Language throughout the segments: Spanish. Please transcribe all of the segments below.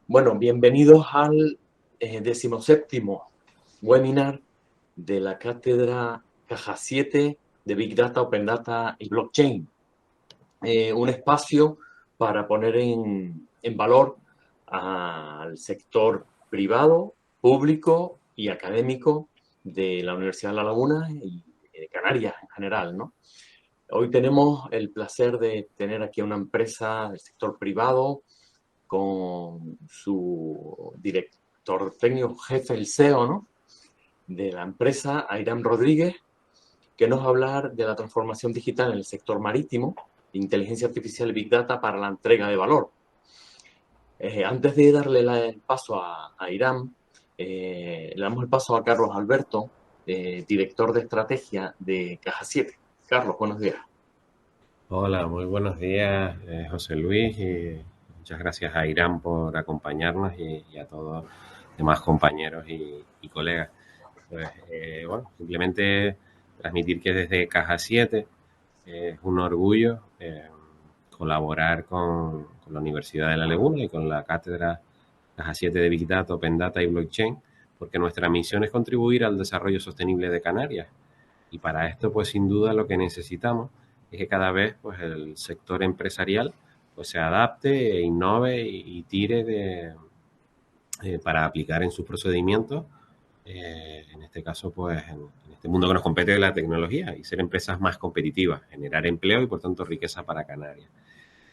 Bueno, bienvenidos al 17º webinar de la cátedra Caja 7 de Big Data, Open Data y Blockchain. Un espacio para poner en valor al sector privado, público y académico de la Universidad de La Laguna y de Canarias en general, ¿no? Hoy tenemos el placer de tener aquí a una empresa del sector privado con su director técnico jefe, el CEO, ¿no?, de la empresa, Airam Rodríguez, que nos va a hablar de la transformación digital en el sector marítimo, inteligencia artificial y Big Data para la entrega de valor. Antes de darle el paso a Airam, le damos el paso a Carlos Alberto, director de estrategia de Caja 7. Carlos, buenos días. Hola, muy buenos días, José Luis, y muchas gracias a Irán por acompañarnos y a todos los demás compañeros y colegas. Pues, bueno, simplemente transmitir que desde Caja 7 es un orgullo colaborar con la Universidad de La Laguna y con la cátedra Caja 7 de Big Data, Open Data y Blockchain, porque nuestra misión es contribuir al desarrollo sostenible de Canarias. Y para esto, pues sin duda lo que necesitamos es que cada vez pues, el sector empresarial pues, se adapte, innove y tire para aplicar en sus procedimientos, en este caso, pues en este mundo que nos compete de la tecnología y ser empresas más competitivas, generar empleo y por tanto riqueza para Canarias.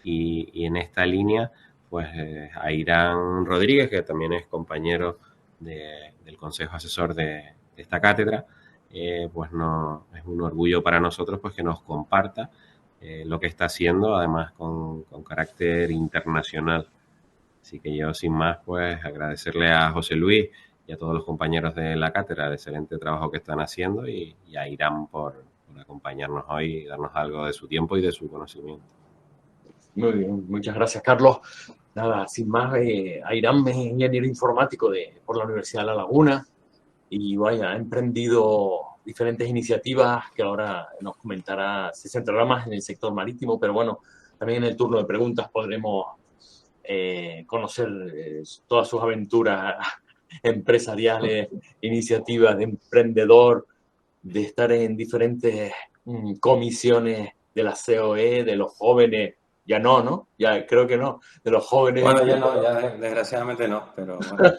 Y en esta línea, pues Airán Rodríguez, que también es compañero del Consejo Asesor de esta cátedra, pues no, es un orgullo para nosotros pues que nos comparta lo que está haciendo, además con carácter internacional. Así que yo, sin más, pues agradecerle a José Luis y a todos los compañeros de la cátedra el excelente trabajo que están haciendo y a Irán por acompañarnos hoy y darnos algo de su tiempo y de su conocimiento. Muy bien, muchas gracias, Carlos. Nada, sin más, Airam es ingeniero informático por la Universidad de La Laguna y vaya, ha emprendido diferentes iniciativas que ahora nos comentará, se centrará más en el sector marítimo, pero bueno, también en el turno de preguntas podremos conocer todas sus aventuras empresariales, iniciativas de emprendedor, de estar en diferentes comisiones de la COE, de los jóvenes. Ya no, ¿no? Ya creo que no. De los jóvenes. Bueno, ya no, ya desgraciadamente no, pero bueno.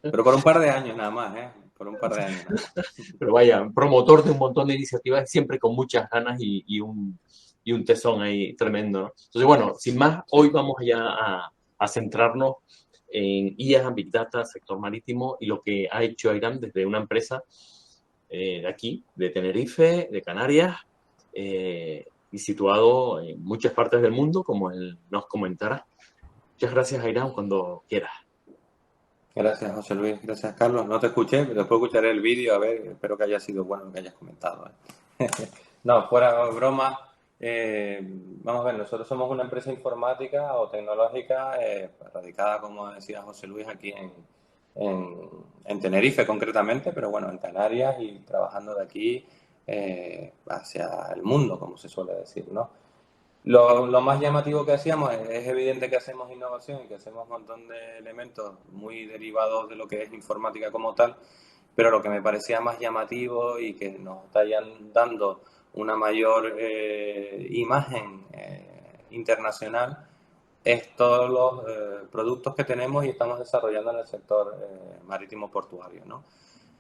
Pero por un par de años nada más, ¿eh? Por un par de años nada más. Pero vaya, promotor de un montón de iniciativas, siempre con muchas ganas y un tesón ahí tremendo, ¿no? Entonces, bueno, sin más, hoy vamos ya a centrarnos en IA, Big Data, sector marítimo y lo que ha hecho Airam desde una empresa de aquí, de Tenerife, de Canarias, y situado en muchas partes del mundo, como él nos comentará. Muchas gracias, Airam, cuando quieras. Gracias, José Luis. Gracias, Carlos. No te escuché, pero después escucharé el vídeo. A ver, espero que haya sido bueno lo que hayas comentado, ¿eh? No, fuera broma. Vamos a ver, nosotros somos una empresa informática o tecnológica radicada, como decía José Luis, aquí en Tenerife concretamente, pero bueno, en Canarias y trabajando de aquí hacia el mundo, como se suele decir, ¿no? Lo más llamativo que hacíamos es evidente que hacemos innovación y que hacemos un montón de elementos muy derivados de lo que es informática como tal, pero lo que me parecía más llamativo y que nos está dando una mayor imagen internacional es todos los productos que tenemos y estamos desarrollando en el sector marítimo portuario, ¿no?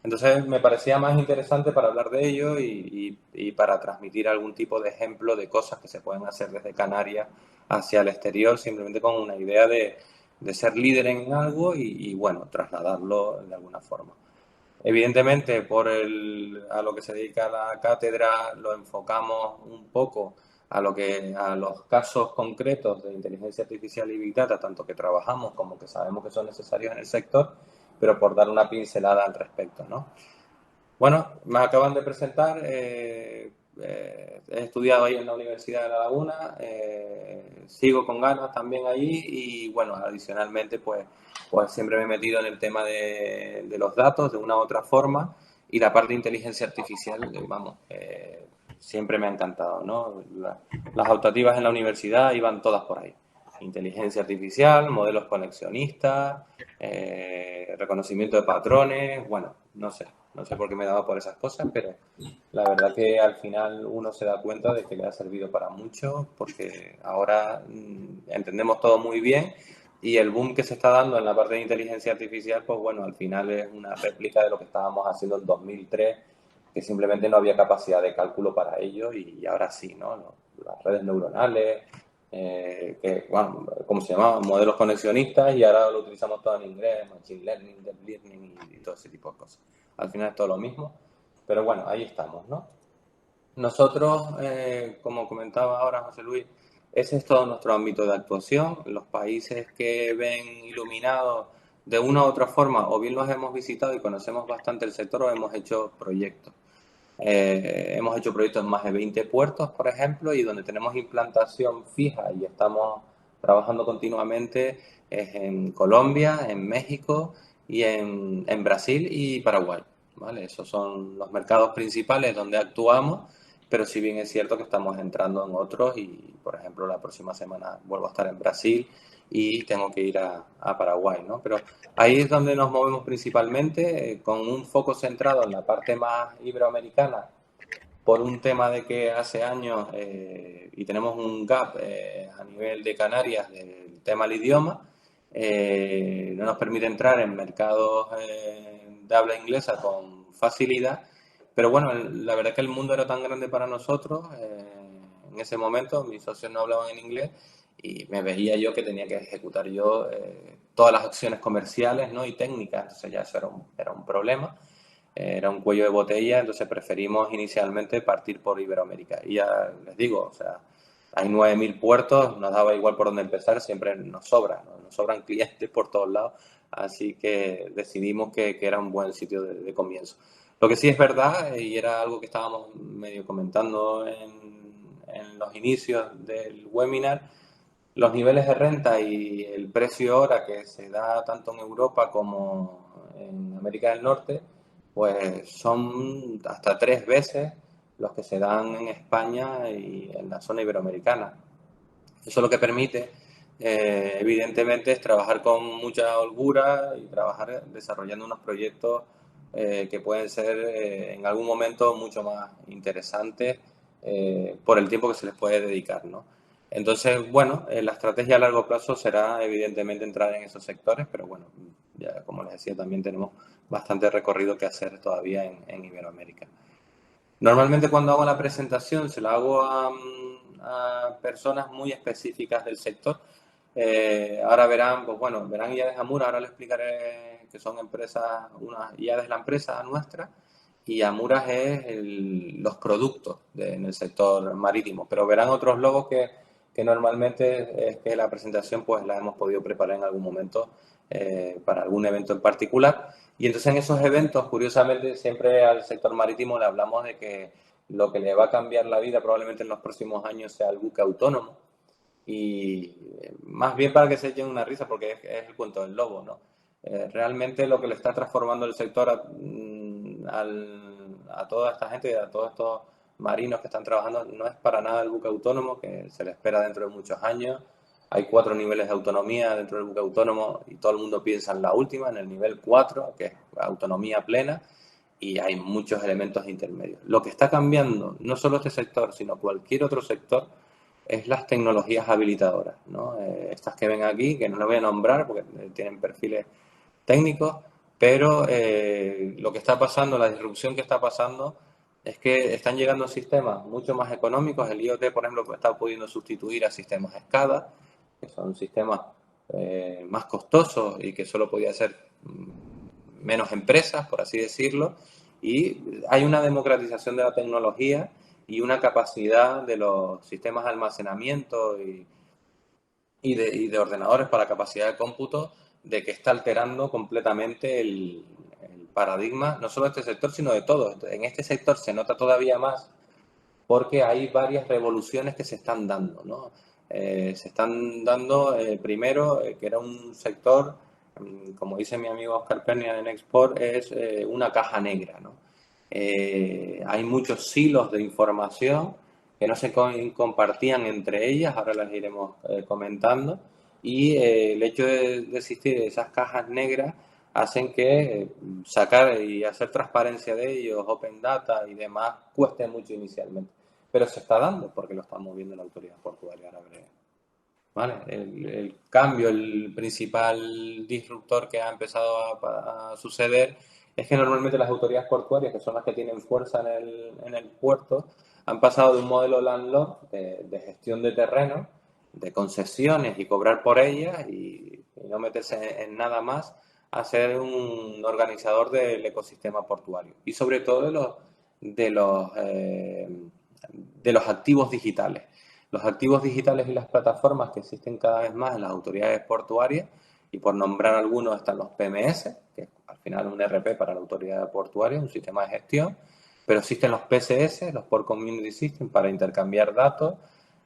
Entonces me parecía más interesante para hablar de ello y para transmitir algún tipo de ejemplo de cosas que se pueden hacer desde Canarias hacia el exterior, simplemente con una idea de ser líder en algo bueno, trasladarlo de alguna forma. Evidentemente, a lo que se dedica la cátedra, lo enfocamos un poco a los casos concretos de inteligencia artificial y Big Data, tanto que trabajamos como que sabemos que son necesarios en el sector, pero por dar una pincelada al respecto, ¿no? Bueno, me acaban de presentar, he estudiado ahí en la Universidad de La Laguna, sigo con ganas también allí y bueno, adicionalmente pues siempre me he metido en el tema de los datos de una u otra forma y la parte de inteligencia artificial, vamos, siempre me ha encantado, ¿no? Las optativas en la universidad iban todas por ahí. inteligencia artificial, modelos conexionistas, reconocimiento de patrones, bueno, no sé por qué me daba por esas cosas, pero la verdad que al final uno se da cuenta de que le ha servido para mucho, porque ahora entendemos todo muy bien y el boom que se está dando en la parte de inteligencia artificial, pues bueno, al final es una réplica de lo que estábamos haciendo en 2003, que simplemente no había capacidad de cálculo para ello y ahora sí, ¿no? Las redes neuronales, que, bueno, ¿cómo se llama? Modelos conexionistas, y ahora lo utilizamos todo en inglés, machine learning, deep learning y todo ese tipo de cosas. Al final es todo lo mismo, pero bueno, ahí estamos, ¿no? Nosotros, como comentaba ahora José Luis, ese es todo nuestro ámbito de actuación. Los países que ven iluminados de una u otra forma, o bien los hemos visitado y conocemos bastante el sector, o hemos hecho proyectos. Hemos hecho proyectos en más de 20 puertos, por ejemplo, y donde tenemos implantación fija y estamos trabajando continuamente es en Colombia, en México y en Brasil y Paraguay, ¿vale? Esos son los mercados principales donde actuamos, pero si bien es cierto que estamos entrando en otros y, por ejemplo, la próxima semana vuelvo a estar en Brasil y tengo que ir a Paraguay, ¿no? Pero ahí es donde nos movemos principalmente, con un foco centrado en la parte más iberoamericana, por un tema de que hace años, y tenemos un gap a nivel de Canarias del tema del idioma, no nos permite entrar en mercados de habla inglesa con facilidad, pero bueno, la verdad es que el mundo era tan grande para nosotros, en ese momento mis socios no hablaban en inglés y me veía yo que tenía que ejecutar yo todas las acciones comerciales, ¿no? Y técnicas, entonces ya eso era un problema, era un cuello de botella, entonces preferimos inicialmente partir por Iberoamérica. Y ya les digo, o sea, hay 9.000 puertos, nos daba igual por dónde empezar, siempre nos sobra, ¿no? Nos sobran clientes por todos lados, así que decidimos que era un buen sitio de comienzo. Lo que sí es verdad, y era algo que estábamos medio comentando en los inicios del webinar, los niveles de renta y el precio hora que se da tanto en Europa como en América del Norte, pues son hasta 3 veces los que se dan en España y en la zona iberoamericana. Eso lo que permite, evidentemente, es trabajar con mucha holgura y trabajar desarrollando unos proyectos que pueden ser en algún momento mucho más interesantes por el tiempo que se les puede dedicar, ¿no? Entonces, bueno, la estrategia a largo plazo será evidentemente entrar en esos sectores, pero bueno, ya como les decía, también tenemos bastante recorrido que hacer todavía en Iberoamérica. Normalmente cuando hago la presentación se la hago a personas muy específicas del sector. Ahora verán, pues bueno, verán IADES Amura, ahora les explicaré que son empresas, una IADES es la empresa nuestra y Amuras es los productos en el sector marítimo, pero verán otros logos que normalmente es que la presentación pues la hemos podido preparar en algún momento para algún evento en particular. Y entonces en esos eventos, curiosamente, siempre al sector marítimo le hablamos de que lo que le va a cambiar la vida probablemente en los próximos años sea el buque autónomo. Y más bien para que se echen una risa, porque es el cuento del lobo, ¿no? Realmente lo que le está transformando el sector a toda esta gente, a todos estos marinos que están trabajando, no es para nada el buque autónomo, que se le espera dentro de muchos años. Hay 4 niveles de autonomía dentro del buque autónomo y todo el mundo piensa en la última, en el nivel 4, que es autonomía plena, y hay muchos elementos intermedios. Lo que está cambiando, no solo este sector, sino cualquier otro sector, es las tecnologías habilitadoras, ¿no? Estas que ven aquí, que no las voy a nombrar porque tienen perfiles técnicos, pero lo que está pasando, la disrupción que está pasando, es que están llegando sistemas mucho más económicos. El IoT, por ejemplo, está pudiendo sustituir a sistemas SCADA, que son sistemas más costosos y que solo podía hacer menos empresas, por así decirlo, y hay una democratización de la tecnología y una capacidad de los sistemas de almacenamiento y de ordenadores para capacidad de cómputo, de que está alterando completamente el paradigma, no solo de este sector, sino de todos. En este sector se nota todavía más porque hay varias revoluciones que se están dando, ¿no? Se están dando, primero, que era un sector, como dice mi amigo Oscar Pernia en Export, es una caja negra, ¿no? Hay muchos silos de información que no se compartían entre ellas, ahora las iremos comentando, y el hecho de existir esas cajas negras hacen que sacar y hacer transparencia de ellos, open data y demás, cueste mucho inicialmente. Pero se está dando porque lo estamos viendo en la autoridad portuaria ahora breve. ¿Vale? El cambio, el principal disruptor que ha empezado a suceder es que normalmente las autoridades portuarias, que son las que tienen fuerza en el puerto, han pasado de un modelo landlord de gestión de terreno, de concesiones y cobrar por ellas y no meterse en nada más, a ser un organizador del ecosistema portuario y sobre todo de los, de los activos digitales. Los activos digitales y las plataformas que existen cada vez más en las autoridades portuarias, y por nombrar algunos están los PMS, que al final es un RP para la autoridad portuaria, un sistema de gestión, pero existen los PSS, los Port Community System, para intercambiar datos,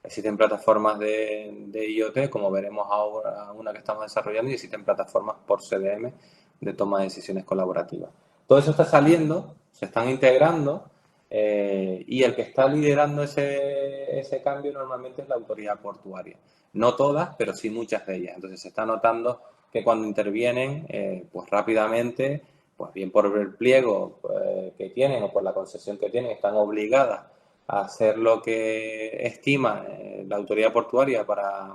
existen plataformas de IoT, como veremos ahora una que estamos desarrollando, y existen plataformas por CDM de toma de decisiones colaborativas. Todo eso está saliendo, se están integrando, y el que está liderando ese cambio normalmente es la autoridad portuaria. No todas, pero sí muchas de ellas. Entonces se está notando que cuando intervienen, pues rápidamente, pues bien por el pliego que tienen o por la concesión que tienen, están obligadas a hacer lo que estima la autoridad portuaria para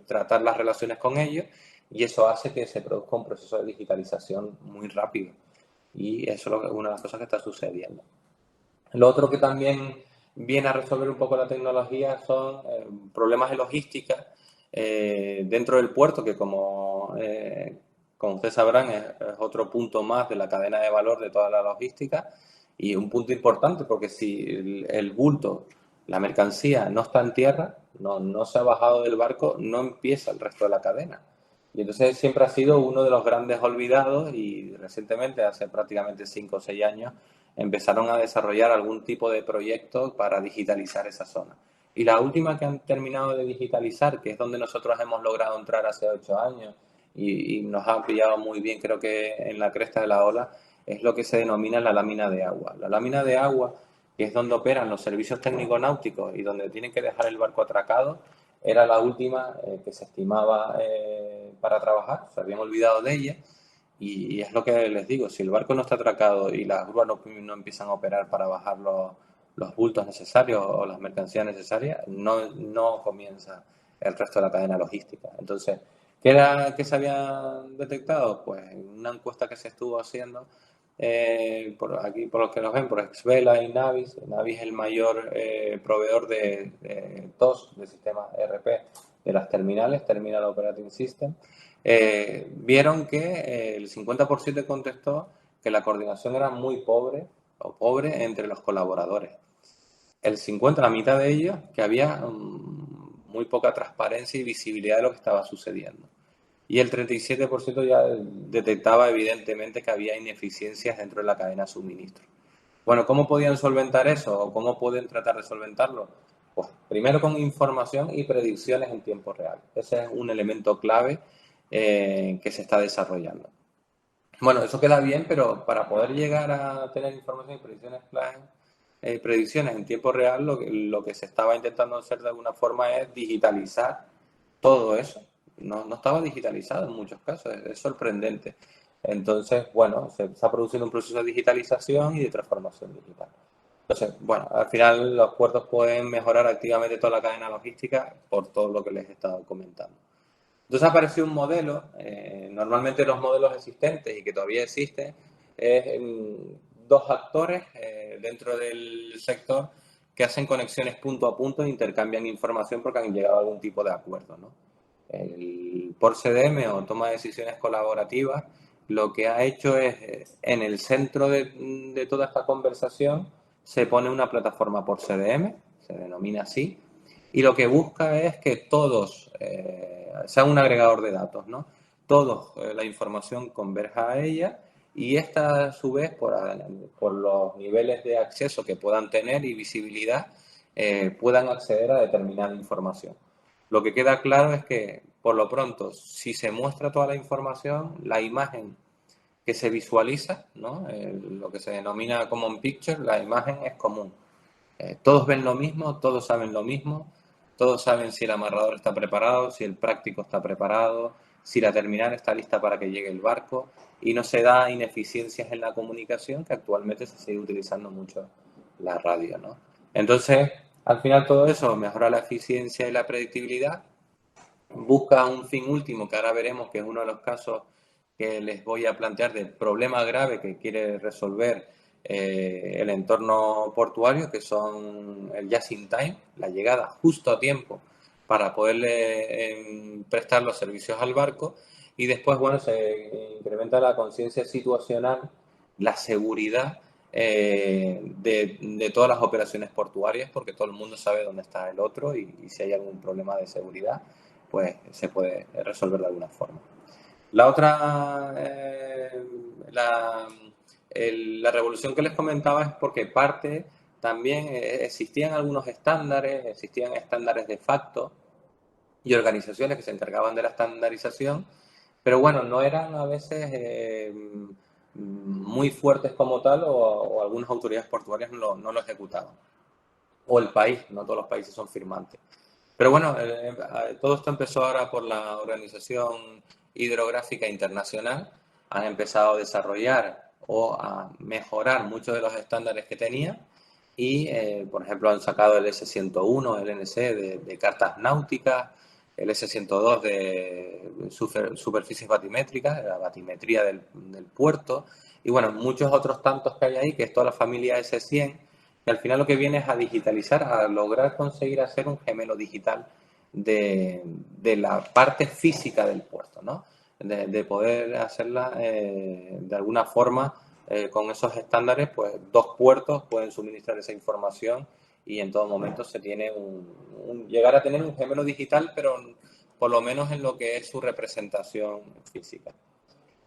tratar las relaciones con ellos, y eso hace que se produzca un proceso de digitalización muy rápido. Y eso es una de las cosas que está sucediendo. Lo otro que también viene a resolver un poco la tecnología son problemas de logística dentro del puerto, que como ustedes sabrán es otro punto más de la cadena de valor de toda la logística, y un punto importante porque si el bulto, la mercancía no está en tierra, no se ha bajado del barco, no empieza el resto de la cadena. Y entonces siempre ha sido uno de los grandes olvidados, y recientemente, hace prácticamente 5 o 6 años, empezaron a desarrollar algún tipo de proyecto para digitalizar esa zona. Y la última que han terminado de digitalizar, que es donde nosotros hemos logrado entrar hace 8 años y nos ha pillado muy bien, creo que en la cresta de la ola, es lo que se denomina la lámina de agua. La lámina de agua, que es donde operan los servicios técnicos náuticos y donde tienen que dejar el barco atracado, era la última que se estimaba para trabajar, se habían olvidado de ella. Y es lo que les digo, si el barco no está atracado y las grúas no empiezan a operar para bajar los bultos necesarios o las mercancías necesarias, no comienza el resto de la cadena logística. Entonces, ¿qué se había detectado? Pues una encuesta que se estuvo haciendo, aquí por los que nos ven, por Exvela y Navis. Navis es el mayor proveedor de TOS, de sistemas ERP, de las terminales, Terminal Operating System. Vieron que el 50% contestó que la coordinación era muy pobre o pobre entre los colaboradores. El 50%, la mitad de ellos, que había muy poca transparencia y visibilidad de lo que estaba sucediendo. Y el 37% ya detectaba evidentemente que había ineficiencias dentro de la cadena de suministro. Bueno, ¿cómo podían solventar eso o cómo pueden tratar de solventarlo? Pues primero con información y predicciones en tiempo real. Ese es un elemento clave que se está desarrollando. Bueno, eso queda bien, pero para poder llegar a tener información y predicciones en tiempo real, lo que se estaba intentando hacer de alguna forma es digitalizar todo eso. No estaba digitalizado en muchos casos, es sorprendente. Entonces, bueno, se está produciendo un proceso de digitalización y de transformación digital. Entonces, bueno, al final los puertos pueden mejorar activamente toda la cadena logística por todo lo que les he estado comentando. Entonces apareció un modelo, normalmente los modelos existentes y que todavía existen, es dos actores dentro del sector que hacen conexiones punto a punto e intercambian información porque han llegado a algún tipo de acuerdo, ¿no? El Port CDM o toma de decisiones colaborativas lo que ha hecho es, en el centro de toda esta conversación, se pone una plataforma por CDM, se denomina así, y lo que busca es que todos sean un agregador de datos, ¿no? Todos la información converja a ella, y esta a su vez por los niveles de acceso que puedan tener y visibilidad puedan acceder a determinada información. Lo que queda claro es que por lo pronto, si se muestra toda la información, la imagen que se visualiza, ¿no? Lo que se denomina common picture, la imagen es común. Todos ven lo mismo, todos saben lo mismo, todos saben si el amarrador está preparado, si el práctico está preparado, si la terminal está lista para que llegue el barco, y no se da ineficiencias en la comunicación, que actualmente se sigue utilizando mucho la radio, ¿no? Entonces, al final todo eso mejora la eficiencia y la predictibilidad, busca un fin último, que ahora veremos que es uno de los casos que les voy a plantear de problema grave que quiere resolver el entorno portuario, que son el just in time, la llegada justo a tiempo para poderle prestar los servicios al barco, y después, bueno, se incrementa la conciencia situacional, la seguridad de todas las operaciones portuarias, porque todo el mundo sabe dónde está el otro y si hay algún problema de seguridad, pues se puede resolver de alguna forma. La otra, la revolución que les comentaba es porque parte también, existían algunos estándares, existían estándares de facto y organizaciones que se encargaban de la estandarización, pero bueno, no eran a veces muy fuertes como tal, o algunas autoridades portuarias no lo ejecutaban. O el país, no todos los países son firmantes. Pero bueno, todo esto empezó ahora por la Organización Hidrográfica Internacional. Han empezado a desarrollar o a mejorar muchos de los estándares que tenía, y, por ejemplo, han sacado el S101, el NC de cartas náuticas, el S102 de superficies batimétricas, la batimetría del puerto, y bueno, muchos otros tantos que hay ahí, que es toda la familia S100, que al final lo que viene es a digitalizar, a lograr conseguir hacer un gemelo digital de la parte física del puerto, ¿no? De poder hacerla de alguna forma con esos estándares, pues 2 puertos pueden suministrar esa información y en todo momento se tiene llegar a tener un gemelo digital, pero por lo menos en lo que es su representación física.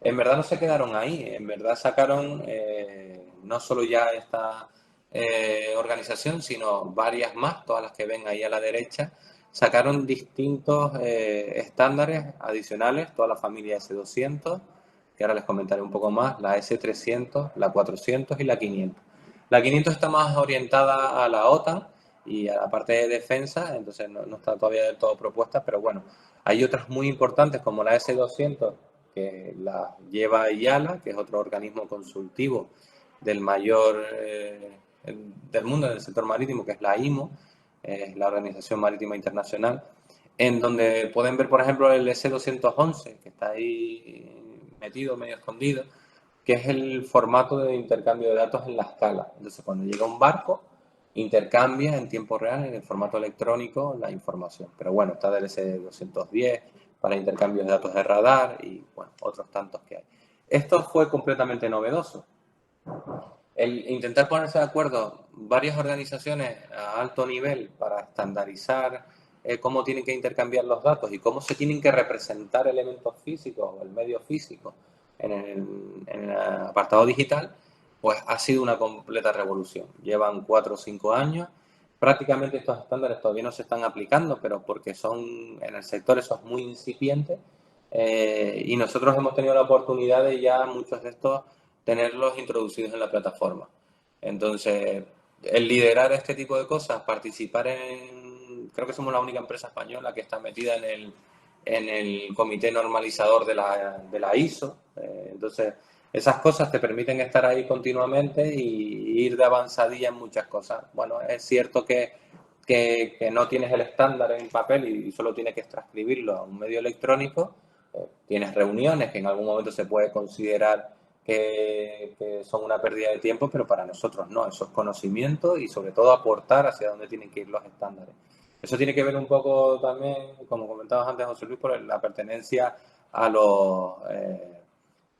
En verdad no se quedaron ahí, en verdad sacaron no solo ya esta organización, sino varias más, todas las que ven ahí a la derecha, sacaron distintos estándares adicionales, toda la familia S200, que ahora les comentaré un poco más, la S300, la 400 y la 500. La 500 está más orientada a la OTAN y a la parte de defensa, entonces no está todavía del todo propuesta, pero bueno, hay otras muy importantes como la S200, que la lleva IALA, que es otro organismo consultivo del mayor del mundo en el sector marítimo, que es la IMO, la Organización Marítima Internacional, en donde pueden ver, por ejemplo, el S211, que está ahí metido, medio escondido, que es el formato de intercambio de datos en la escala. Entonces, cuando llega un barco, intercambia en tiempo real, en el formato electrónico, la información. Pero bueno, está del S210 para intercambios de datos de radar y, bueno, otros tantos que hay. Esto fue completamente novedoso. El intentar ponerse de acuerdo varias organizaciones a alto nivel para estandarizar cómo tienen que intercambiar los datos y cómo se tienen que representar elementos físicos o el medio físico en el apartado digital, pues ha sido una completa revolución. Llevan 4 o 5 años. Prácticamente estos estándares todavía no se están aplicando, pero porque son en el sector eso es muy incipiente, y nosotros hemos tenido la oportunidad de ya muchos de estos tenerlos introducidos en la plataforma. Entonces, el liderar este tipo de cosas, participar creo que somos la única empresa española que está metida en el comité normalizador de la ISO. Entonces, esas cosas te permiten estar ahí continuamente y ir de avanzadilla en muchas cosas. Bueno, es cierto que no tienes el estándar en papel y solo tienes que transcribirlo a un medio electrónico. Tienes reuniones que en algún momento se puede considerar que son una pérdida de tiempo, pero para nosotros no, eso es conocimiento y sobre todo aportar hacia dónde tienen que ir los estándares. Eso tiene que ver un poco también, como comentabas antes, José Luis, por la pertenencia a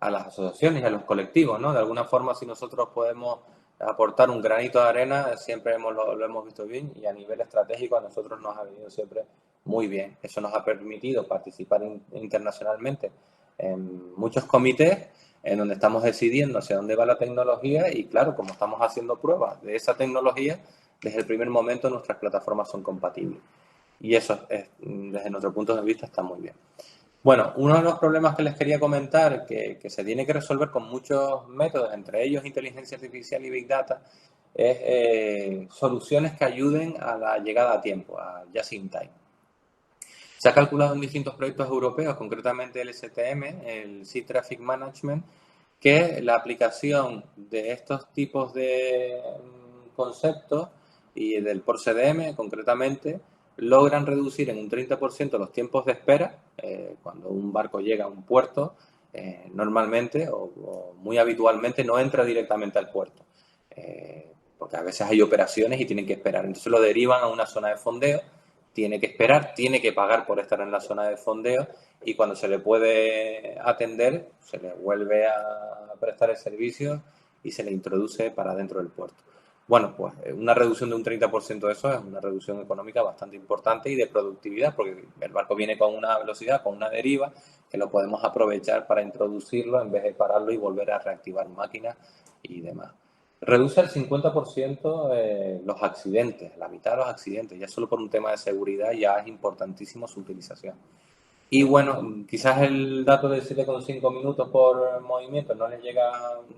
las asociaciones y a los colectivos, ¿no? De alguna forma, si nosotros podemos aportar un granito de arena, siempre lo hemos visto bien, y a nivel estratégico a nosotros nos ha venido siempre muy bien. Eso nos ha permitido participar internacionalmente en muchos comités en donde estamos decidiendo hacia dónde va la tecnología y, claro, como estamos haciendo pruebas de esa tecnología, desde el primer momento nuestras plataformas son compatibles. Y eso, desde nuestro punto de vista, está muy bien. Bueno, uno de los problemas que les quería comentar, que se tiene que resolver con muchos métodos, entre ellos inteligencia artificial y Big Data, es soluciones que ayuden a la llegada a tiempo, a just in time. Se ha calculado en distintos proyectos europeos, concretamente el STM, el Sea Traffic Management, que la aplicación de estos tipos de conceptos y del por CDM concretamente logran reducir en un 30% los tiempos de espera cuando un barco llega a un puerto. Normalmente o muy habitualmente no entra directamente al puerto porque a veces hay operaciones y tienen que esperar, entonces lo derivan a una zona de fondeo, tiene que esperar, tiene que pagar por estar en la zona de fondeo y cuando se le puede atender se le vuelve a prestar el servicio y se le introduce para dentro del puerto. Bueno, pues una reducción de un 30% de eso es una reducción económica bastante importante y de productividad, porque el barco viene con una velocidad, con una deriva, que lo podemos aprovechar para introducirlo en vez de pararlo y volver a reactivar máquinas y demás. Reduce al 50% los accidentes, la mitad de los accidentes, ya solo por un tema de seguridad ya es importantísimo su utilización. Y bueno, quizás el dato de 7,5 minutos por movimiento no les llega,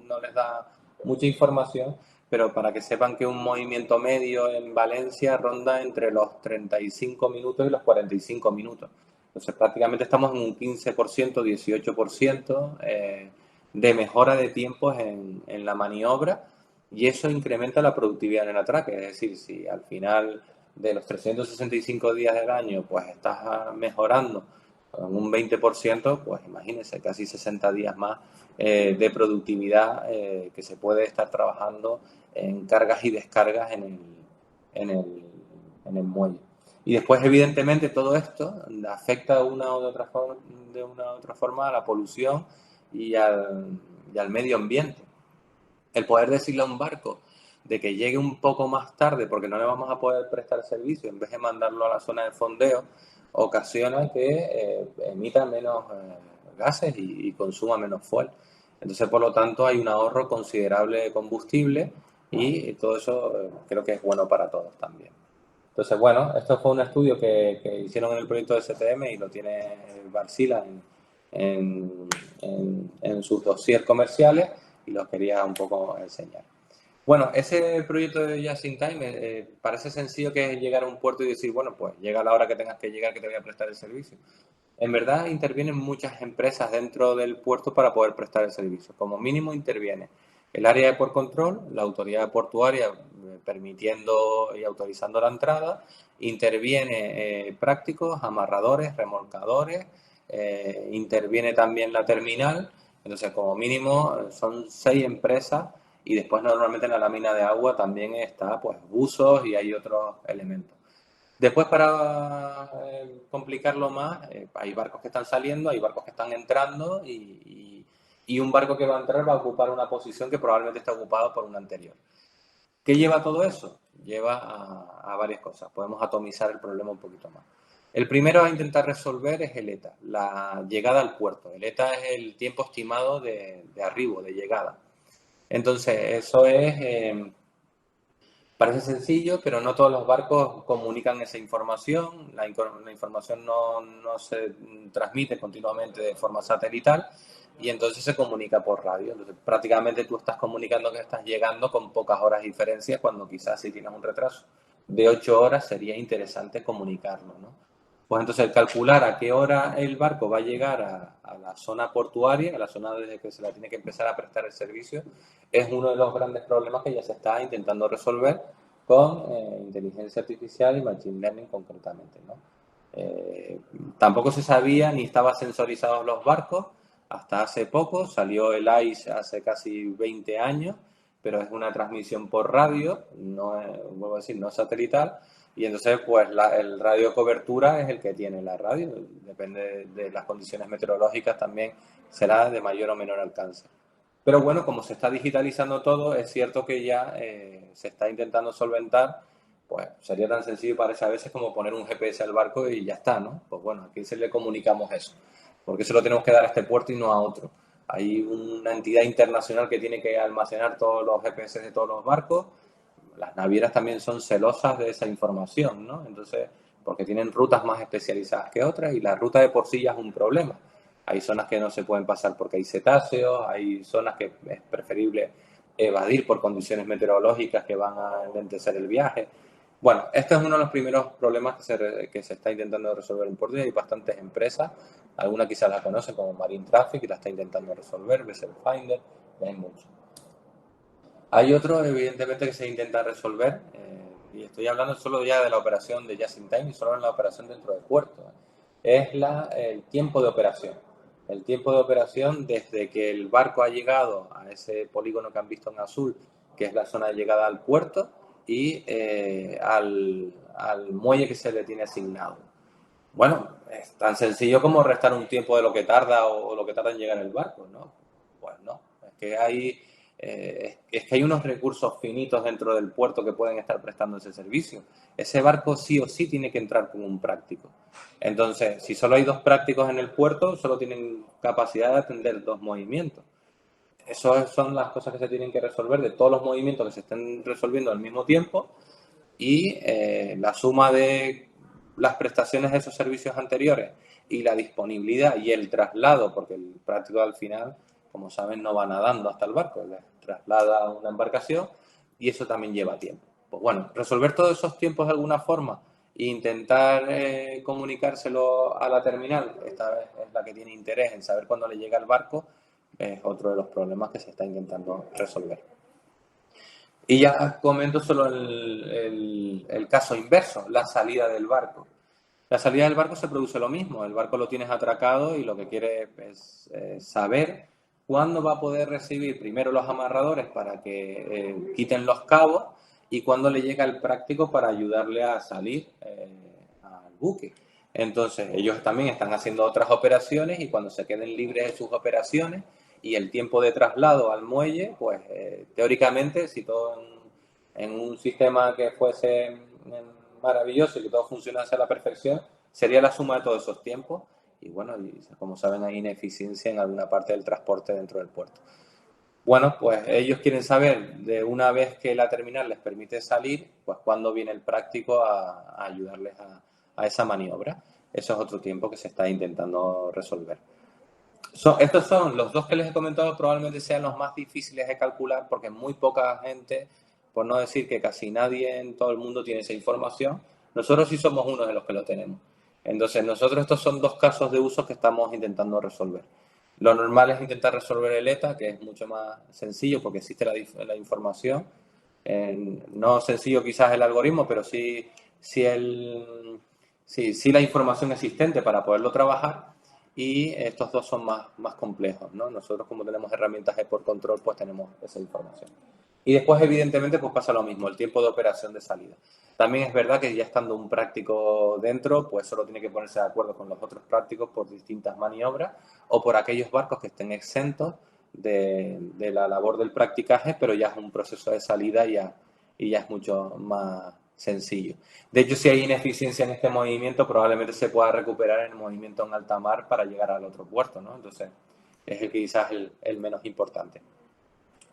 no les da mucha información, pero para que sepan que un movimiento medio en Valencia ronda entre los 35 minutos y los 45 minutos. Entonces prácticamente estamos en un 15%, 18% de mejora de tiempos en la maniobra y eso incrementa la productividad en el atraque. Es decir, si al final de los 365 días del año pues estás mejorando con un 20%, pues imagínense, casi 60 días más de productividad que se puede estar trabajando en cargas y descargas en el muelle. Y después, evidentemente, todo esto afecta de una u otra forma a la polución y al medio ambiente. El poder decirle a un barco de que llegue un poco más tarde porque no le vamos a poder prestar servicio en vez de mandarlo a la zona de fondeo ocasiona que emita menos gases y consuma menos fuel. Entonces, por lo tanto, hay un ahorro considerable de combustible y todo eso creo que es bueno para todos también. Entonces, bueno, esto fue un estudio que hicieron en el proyecto de STM y lo tiene Varsila en sus dossiers comerciales y los quería un poco enseñar. Bueno, ese proyecto de Just in Time parece sencillo, que es llegar a un puerto y decir, bueno, pues llega a la hora que tengas que llegar, que te voy a prestar el servicio. En verdad intervienen muchas empresas dentro del puerto para poder prestar el servicio. Como mínimo interviene el área de port control, la autoridad portuaria permitiendo y autorizando la entrada, interviene prácticos, amarradores, remolcadores, interviene también la terminal. Entonces, como mínimo son 6 empresas y después normalmente en la lámina de agua también está pues buzos y hay otros elementos. Después, para complicarlo más, hay barcos que están saliendo, hay barcos que están entrando y un barco que va a entrar va a ocupar una posición que probablemente está ocupada por un anterior. ¿Qué lleva todo eso? Lleva a varias cosas. Podemos atomizar el problema un poquito más. El primero a intentar resolver es el ETA, la llegada al puerto. El ETA es el tiempo estimado de arribo, de llegada. Entonces, eso parece sencillo, pero no todos los barcos comunican esa información. La información no se transmite continuamente de forma satelital y entonces se comunica por radio. Entonces, prácticamente tú estás comunicando que estás llegando con pocas horas de diferencia, cuando quizás si tienes un retraso de 8 horas sería interesante comunicarlo, ¿no? Pues entonces el calcular a qué hora el barco va a llegar a la zona portuaria, a la zona desde que se la tiene que empezar a prestar el servicio, es uno de los grandes problemas que ya se está intentando resolver con inteligencia artificial y machine learning concretamente, ¿no? Tampoco se sabía ni estaban sensorizados los barcos hasta hace poco. Salió el ICE hace casi 20 años, pero es una transmisión por radio, no es, vuelvo a decir, no satelital. Y entonces, pues el radio cobertura es el que tiene la radio. Depende de las condiciones meteorológicas, también será de mayor o menor alcance. Pero bueno, como se está digitalizando todo, es cierto que ya se está intentando solventar. Pues sería tan sencillo, parece a veces, como poner un GPS al barco y ya está, ¿no? Pues bueno, ¿a quién se le comunicamos eso? ¿Por qué se lo tenemos que dar a este puerto y no a otro? Hay una entidad internacional que tiene que almacenar todos los GPS de todos los barcos. Las navieras también son celosas de esa información, ¿no? Entonces, porque tienen rutas más especializadas que otras y la ruta de por sí ya es un problema. Hay zonas que no se pueden pasar porque hay cetáceos, hay zonas que es preferible evadir por condiciones meteorológicas que van a enlentecer el viaje. Bueno, este es uno de los primeros problemas que se está intentando resolver en puerto y hay bastantes empresas, algunas quizás la conocen como Marine Traffic y la está intentando resolver, Vessel Finder, hay muchos. Hay otro, evidentemente, que se intenta resolver, y estoy hablando solo ya de la operación de Just in Time y solo en la operación dentro del puerto. Es el tiempo de operación. El tiempo de operación desde que el barco ha llegado a ese polígono que han visto en azul, que es la zona de llegada al puerto, y al muelle que se le tiene asignado. Bueno, es tan sencillo como restar un tiempo de lo que tarda o lo que tarda en llegar el barco, ¿no? Pues no, es que hay unos recursos finitos dentro del puerto que pueden estar prestando ese servicio. Ese barco sí o sí tiene que entrar con un práctico. Entonces, si solo hay 2 prácticos en el puerto, solo tienen capacidad de atender 2 movimientos. Esas son las cosas que se tienen que resolver de todos los movimientos que se estén resolviendo al mismo tiempo y la suma de las prestaciones de esos servicios anteriores y la disponibilidad y el traslado, porque el práctico al final, como saben, no va nadando hasta el barco, le traslada a una embarcación y eso también lleva tiempo. Pues bueno, resolver todos esos tiempos de alguna forma e intentar comunicárselo a la terminal, esta vez es la que tiene interés en saber cuándo le llega el barco, es otro de los problemas que se está intentando resolver. Y ya comento solo el caso inverso, la salida del barco. La salida del barco se produce lo mismo, el barco lo tienes atracado y lo que quiere es saber cuándo va a poder recibir primero los amarradores para que quiten los cabos y cuándo le llega el práctico para ayudarle a salir al buque. Entonces ellos también están haciendo otras operaciones y cuando se queden libres de sus operaciones y el tiempo de traslado al muelle, pues teóricamente, si todo en un sistema que fuese maravilloso y que todo funcionase a la perfección, sería la suma de todos esos tiempos y bueno, y como saben hay ineficiencia en alguna parte del transporte dentro del puerto. Bueno, pues ellos quieren saber de una vez que la terminal les permite salir, pues cuándo viene el práctico a ayudarles a esa maniobra. Eso es otro tiempo que se está intentando resolver. Estos son los 2 que les he comentado, probablemente sean los más difíciles de calcular porque muy poca gente, por no decir que casi nadie en todo el mundo tiene esa información. Nosotros sí somos uno de los que lo tenemos. Entonces, nosotros estos son 2 casos de uso que estamos intentando resolver. Lo normal es intentar resolver el ETA, que es mucho más sencillo porque existe la información. No sencillo quizás el algoritmo, pero sí la información existente para poderlo trabajar. Y estos 2 son más complejos, ¿no? Nosotros, como tenemos herramientas de por control, pues tenemos esa información. Y después, evidentemente, pues pasa lo mismo, el tiempo de operación de salida. También es verdad que ya estando un práctico dentro, pues solo tiene que ponerse de acuerdo con los otros prácticos por distintas maniobras o por aquellos barcos que estén exentos de la labor del practicaje, pero ya es un proceso de salida y ya es mucho más sencillo. De hecho, si hay ineficiencia en este movimiento, probablemente se pueda recuperar en el movimiento en alta mar para llegar al otro puerto, ¿no? Entonces, es quizás el menos importante.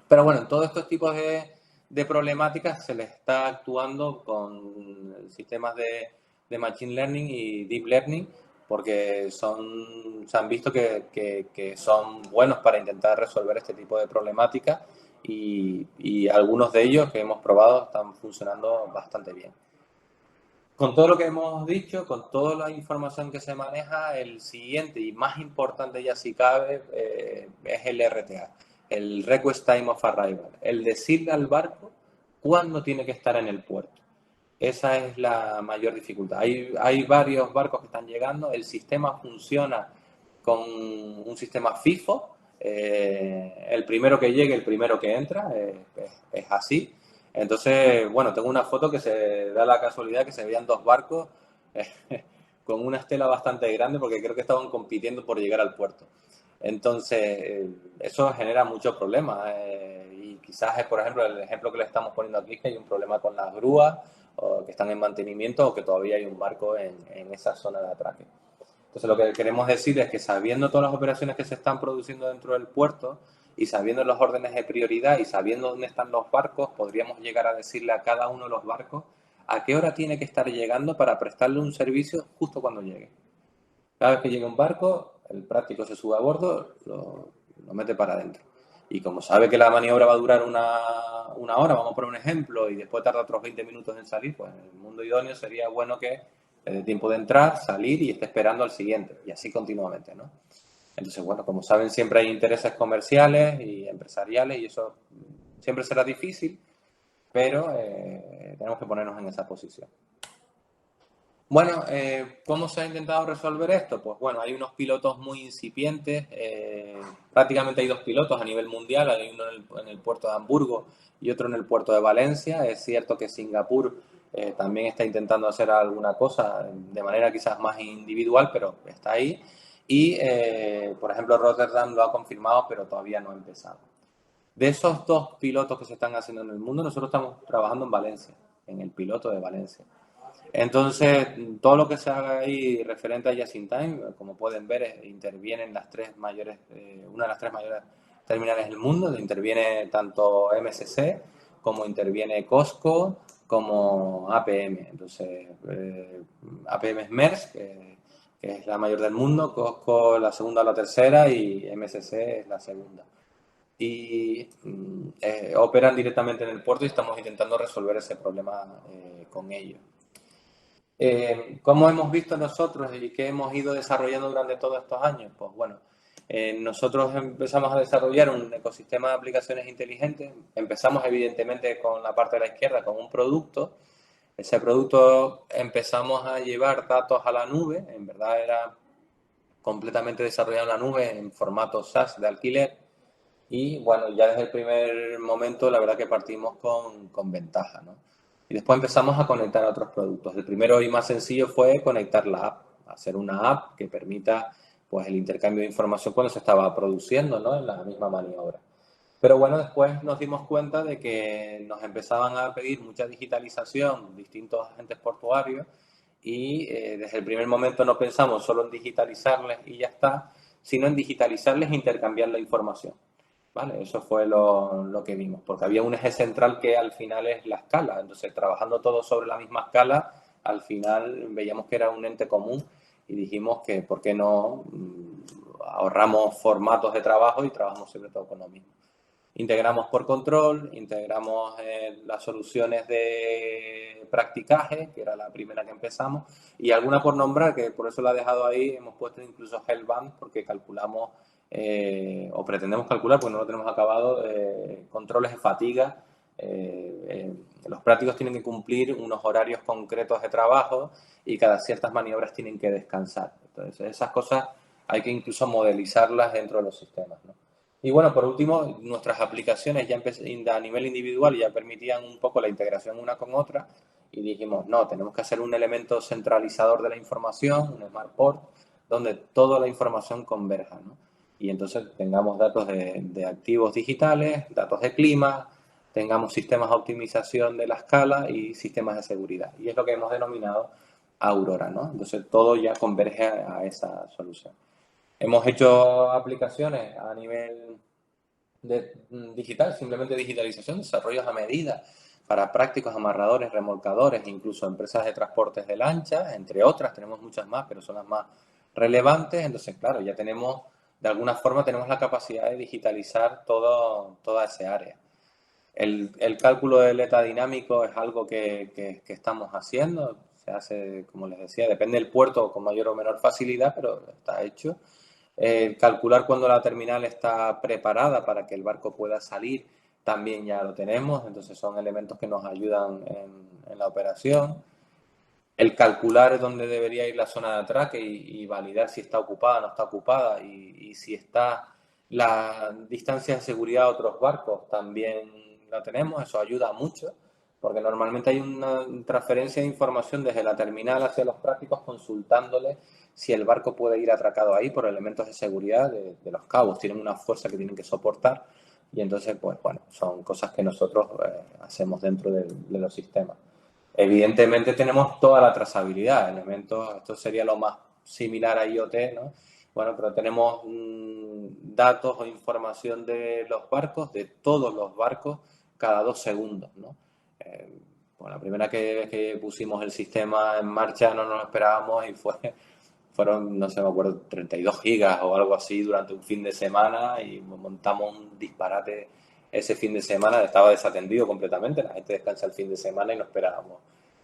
Pero bueno, en todos estos tipos de problemáticas se les está actuando con sistemas de Machine Learning y Deep Learning porque se han visto que son buenos para intentar resolver este tipo de problemáticas y algunos de ellos que hemos probado están funcionando bastante bien. Con todo lo que hemos dicho, con toda la información que se maneja, el siguiente y más importante ya si cabe es el RTA, el Request Time of Arrival, el decirle al barco cuándo tiene que estar en el puerto. Esa es la mayor dificultad. Hay varios barcos que están llegando, el sistema funciona con un sistema FIFO, el primero que llegue, el primero que entra, es así. Entonces, bueno, tengo una foto que se da la casualidad que se veían 2 barcos con una estela bastante grande porque creo que estaban compitiendo por llegar al puerto. Entonces, eso genera muchos problemas y quizás es, por ejemplo, el ejemplo que le estamos poniendo aquí, que hay un problema con las grúas o que están en mantenimiento o que todavía hay un barco en esa zona de atraque. Entonces, lo que queremos decir es que sabiendo todas las operaciones que se están produciendo dentro del puerto y sabiendo los órdenes de prioridad y sabiendo dónde están los barcos, podríamos llegar a decirle a cada uno de los barcos a qué hora tiene que estar llegando para prestarle un servicio justo cuando llegue. Cada vez que llegue un barco, el práctico se sube a bordo, lo mete para adentro. y como sabe que la maniobra va a durar una hora, vamos a poner un ejemplo, y después tarda otros 20 minutos en salir, pues en el mundo idóneo sería bueno que le dé tiempo de entrar, salir y esté esperando al siguiente, y así continuamente, ¿no? Entonces, bueno, como saben, siempre hay intereses comerciales y empresariales y eso siempre será difícil, pero tenemos que ponernos en esa posición. Bueno, ¿cómo se ha intentado resolver esto? Pues bueno, hay unos pilotos muy incipientes, prácticamente hay 2 pilotos a nivel mundial, hay uno en el puerto de Hamburgo y otro en el puerto de Valencia. Es cierto que Singapur también está intentando hacer alguna cosa de manera quizás más individual, pero está ahí. Y, por ejemplo, Rotterdam lo ha confirmado, pero todavía no ha empezado. De esos 2 pilotos que se están haciendo en el mundo, nosotros estamos trabajando en Valencia, en el piloto de Valencia. Entonces, todo lo que se haga ahí referente a Just in Time, como pueden ver, intervienen las 3 mayores, una de las 3 mayores terminales del mundo, interviene tanto MSC como interviene Costco como APM. Entonces, APM es Maersk, que es la mayor del mundo, Costco la segunda o la tercera y MSC es la segunda. Y operan directamente en el puerto y estamos intentando resolver ese problema con ellos. ¿Cómo hemos visto nosotros y qué hemos ido desarrollando durante todos estos años? Pues bueno, nosotros empezamos a desarrollar un ecosistema de aplicaciones inteligentes. Empezamos evidentemente con la parte de la izquierda, con un producto. Ese producto empezamos a llevar datos a la nube. En verdad era completamente desarrollado en la nube en formato SaaS de alquiler. Y bueno, ya desde el primer momento la verdad que partimos con ventaja, ¿no? Y después empezamos a conectar a otros productos. El primero y más sencillo fue conectar la app, hacer una app que permita pues el intercambio de información cuando se estaba produciendo, ¿no? En la misma maniobra. Pero bueno, después nos dimos cuenta de que nos empezaban a pedir mucha digitalización, distintos agentes portuarios, y desde el primer momento no pensamos solo en digitalizarles y ya está, sino en digitalizarles e intercambiar la información. ¿Vale? Eso fue lo que vimos, porque había un eje central que al final es la escala. Entonces, trabajando todos sobre la misma escala, al final veíamos que era un ente común y dijimos que, ¿por qué no ahorramos formatos de trabajo y trabajamos sobre todo con lo mismo? Integramos por control, integramos las soluciones de practicaje, que era la primera que empezamos, y alguna por nombrar, que por eso la he dejado ahí, hemos puesto incluso Hellband, porque calculamos o pretendemos calcular, porque no lo tenemos acabado, controles de fatiga. Los prácticos tienen que cumplir unos horarios concretos de trabajo y cada ciertas maniobras tienen que descansar. Entonces, esas cosas hay que incluso modelizarlas dentro de los sistemas, ¿no? Y bueno, por último, nuestras aplicaciones ya a nivel individual ya permitían un poco la integración una con otra y dijimos, no, tenemos que hacer un elemento centralizador de la información, un Smart Port, donde toda la información converja, ¿no? Y entonces tengamos datos de activos digitales, datos de clima, tengamos sistemas de optimización de la escala y sistemas de seguridad. Y es lo que hemos denominado Aurora, ¿no? Entonces todo ya converge a esa solución. Hemos hecho aplicaciones a nivel digital, simplemente digitalización, desarrollos a medida para prácticos, amarradores, remolcadores, incluso empresas de transportes de lanchas, entre otras, tenemos muchas más, pero son las más relevantes. Entonces, claro, ya tenemos, de alguna forma, tenemos la capacidad de digitalizar toda esa área. El cálculo del ETA dinámico es algo que estamos haciendo, se hace, como les decía, depende del puerto con mayor o menor facilidad, pero está hecho. Calcular cuando la terminal está preparada para que el barco pueda salir, también ya lo tenemos, entonces son elementos que nos ayudan en la operación. El calcular dónde debería ir la zona de atraque y validar si está ocupada o no está ocupada y si está la distancia de seguridad a otros barcos, también lo tenemos, eso ayuda mucho, porque normalmente hay una transferencia de información desde la terminal hacia los prácticos consultándole si el barco puede ir atracado ahí por elementos de seguridad de los cabos, tienen una fuerza que tienen que soportar y entonces, pues bueno, son cosas que nosotros hacemos dentro de los sistemas. Evidentemente tenemos toda la trazabilidad, elementos, esto sería lo más similar a IoT, ¿no? Bueno, pero tenemos datos o información de los barcos, de todos los barcos, cada 2 segundos, ¿no? Bueno, la primera vez que pusimos el sistema en marcha no nos esperábamos y fue fueron, no sé, me acuerdo, 32 gigas o algo así durante un fin de semana y montamos un disparate ese fin de semana. Estaba desatendido completamente, la gente descansa el fin de semana y no esperábamos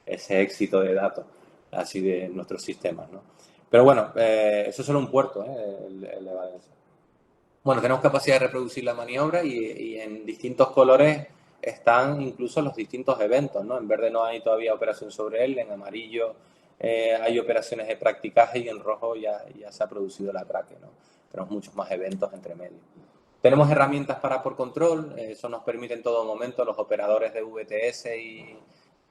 ese éxito de datos así de nuestros sistemas, ¿no? Pero bueno, eso es solo un puerto, el de Valencia. Bueno, tenemos capacidad de reproducir la maniobra y en distintos colores están incluso los distintos eventos, ¿no? En verde no hay todavía operación sobre él, en amarillo hay operaciones de practicaje y en rojo ya se ha producido el atraque, ¿no? Tenemos muchos más eventos entre medio. Tenemos herramientas para por control, eso nos permite en todo momento los operadores de VTS y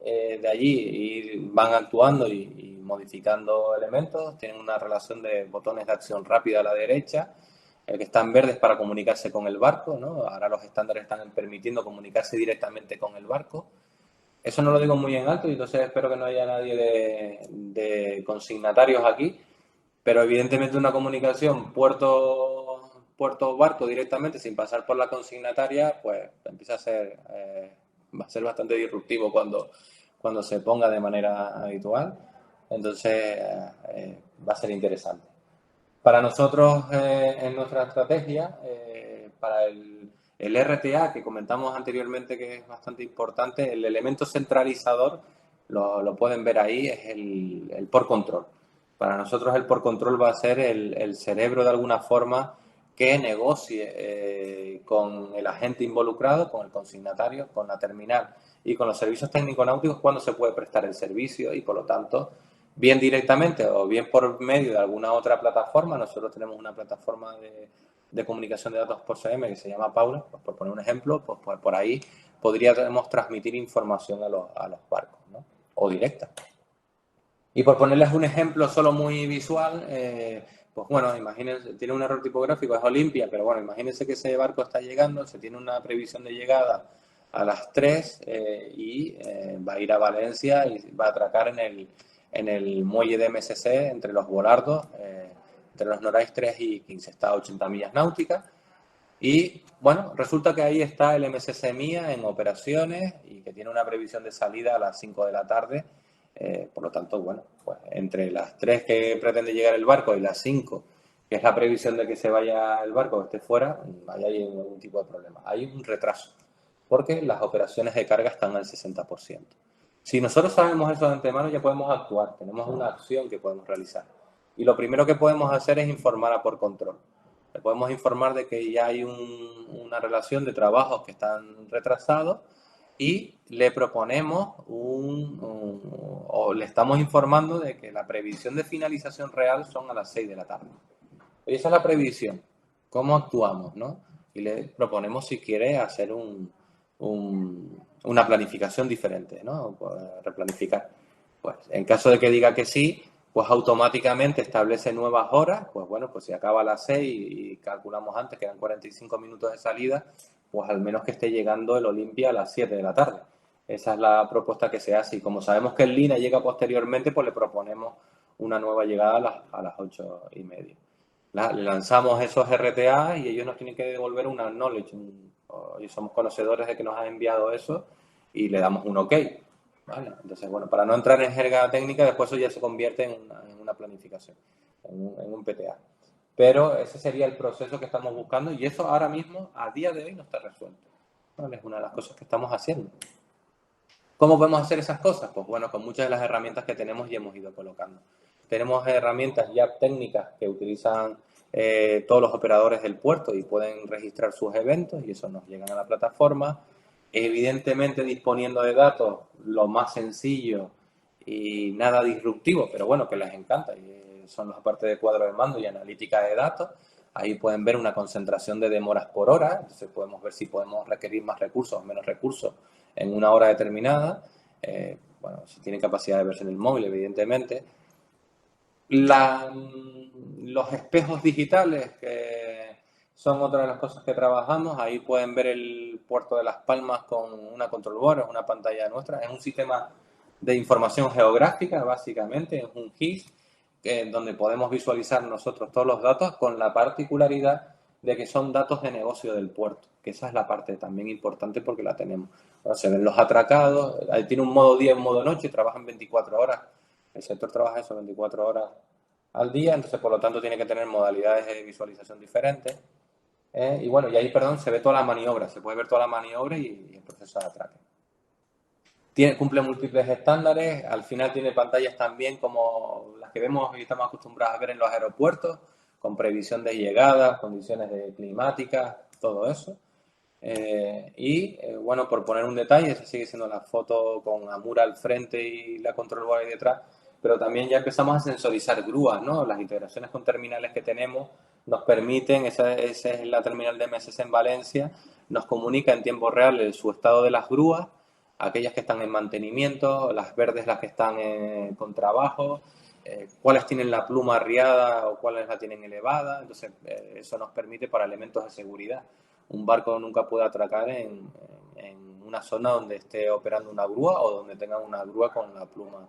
de allí van actuando y modificando elementos, tienen una relación de botones de acción rápida a la derecha. El que está en verde es para comunicarse con el barco, ¿no? Ahora los estándares están permitiendo comunicarse directamente con el barco. Eso no lo digo muy en alto y entonces espero que no haya nadie de consignatarios aquí, pero evidentemente una comunicación puerto-barco directamente sin pasar por la consignataria, pues empieza a ser, va a ser bastante disruptivo cuando se ponga de manera habitual. Entonces va a ser interesante. Para nosotros, en nuestra estrategia, para el RTA que comentamos anteriormente, que es bastante importante, el elemento centralizador, lo pueden ver ahí, es el por control. Para nosotros el por control va a ser el cerebro de alguna forma que negocie con el agente involucrado, con el consignatario, con la terminal y con los servicios técnico-náuticos cuando se puede prestar el servicio y por lo tanto bien directamente o bien por medio de alguna otra plataforma. Nosotros tenemos una plataforma de comunicación de datos por CM que se llama Paula, pues por poner un ejemplo, pues por ahí podríamos transmitir información a los barcos, ¿no? O directa. Y por ponerles un ejemplo solo muy visual, pues bueno, imagínense, tiene un error tipográfico, es Olimpia, pero bueno, imagínense que ese barco está llegando, se tiene una previsión de llegada a las 3 y va a ir a Valencia y va a atracar en el muelle de MSC entre los volardos, entre los Norais 3 y 15, está a 80 millas náuticas. Y bueno, resulta que ahí está el MSC Mía en operaciones y que tiene una previsión de salida a las 5 de la tarde. Por lo tanto, bueno, pues entre las 3 que pretende llegar el barco y las 5, que es la previsión de que se vaya el barco, que esté fuera, ahí hay algún tipo de problema. Hay un retraso, porque las operaciones de carga están al 60%. Si nosotros sabemos eso de antemano, ya podemos actuar, tenemos una acción que podemos realizar. Y lo primero que podemos hacer es informar a por control. Le podemos informar de que ya hay una relación de trabajos que están retrasados y le proponemos o le estamos informando de que la previsión de finalización real son a las 6 de la tarde. Y esa es la previsión. ¿Cómo actuamos, no? Y le proponemos si quiere hacer una planificación diferente, ¿no? Replanificar. Pues en caso de que diga que sí, pues automáticamente establece nuevas horas, pues bueno, pues si acaba a las 6 y calculamos antes que eran 45 minutos de salida, pues al menos que esté llegando el Olimpia a las 7 de la tarde. Esa es la propuesta que se hace y como sabemos que el Lina llega posteriormente, pues le proponemos una nueva llegada a las 8:30. Le lanzamos esos RTA y ellos nos tienen que devolver un acknowledge. Y somos conocedores de que nos han enviado eso y le damos un OK. ¿Vale? Entonces, bueno, para no entrar en jerga técnica, después eso ya se convierte en una planificación, en un PTA. Pero ese sería el proceso que estamos buscando y eso ahora mismo, a día de hoy, no está resuelto. ¿Vale? Es una de las cosas que estamos haciendo. ¿Cómo podemos hacer esas cosas? Pues bueno, con muchas de las herramientas que tenemos y hemos ido colocando. Tenemos herramientas ya técnicas que utilizan todos los operadores del puerto y pueden registrar sus eventos y eso nos llegan a la plataforma. Evidentemente disponiendo de datos lo más sencillo y nada disruptivo, pero bueno, que les encanta. Y son las partes de cuadro de mando y analítica de datos. Ahí pueden ver una concentración de demoras por hora, entonces podemos ver si podemos requerir más recursos o menos recursos en una hora determinada. Bueno, si tienen capacidad de verse en el móvil, evidentemente. Los espejos digitales, que son otra de las cosas que trabajamos. Ahí pueden ver el puerto de Las Palmas con una control board, es una pantalla nuestra. Es un sistema de información geográfica, básicamente, es un GIS, donde podemos visualizar nosotros todos los datos con la particularidad de que son datos de negocio del puerto, que esa es la parte también importante porque la tenemos. Bueno, se ven los atracados, ahí tiene un modo día y un modo noche, trabajan 24 horas. El sector trabaja eso, 24 horas al día, entonces por lo tanto tiene que tener modalidades de visualización diferentes. Y bueno, y ahí, perdón, se ve toda la maniobra, se puede ver toda la maniobra y el proceso de atraque. Cumple múltiples estándares, al final tiene pantallas también como las que vemos y estamos acostumbrados a ver en los aeropuertos, con previsión de llegadas, condiciones climáticas, todo eso. Bueno, por poner un detalle, esa sigue siendo la foto con Amura al frente y la control board ahí detrás, pero también ya empezamos a sensorizar grúas, ¿no? Las integraciones con terminales que tenemos nos permiten, esa es la terminal de MSC en Valencia, nos comunica en tiempo real su estado de las grúas, aquellas que están en mantenimiento, las verdes las que están con trabajo, cuáles tienen la pluma arriada o cuáles la tienen elevada, entonces eso nos permite para elementos de seguridad. Un barco nunca puede atracar en una zona donde esté operando una grúa o donde tenga una grúa con la pluma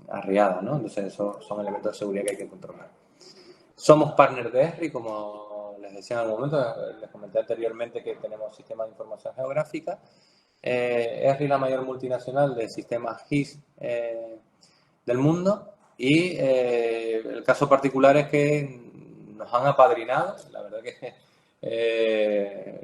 arriada, ¿no? Entonces, esos son elementos de seguridad que hay que controlar. Somos partner de ESRI, como les decía en algún momento, les comenté anteriormente que tenemos sistemas de información geográfica. ESRI es la mayor multinacional de sistemas GIS del mundo y el caso particular es que nos han apadrinado, la verdad que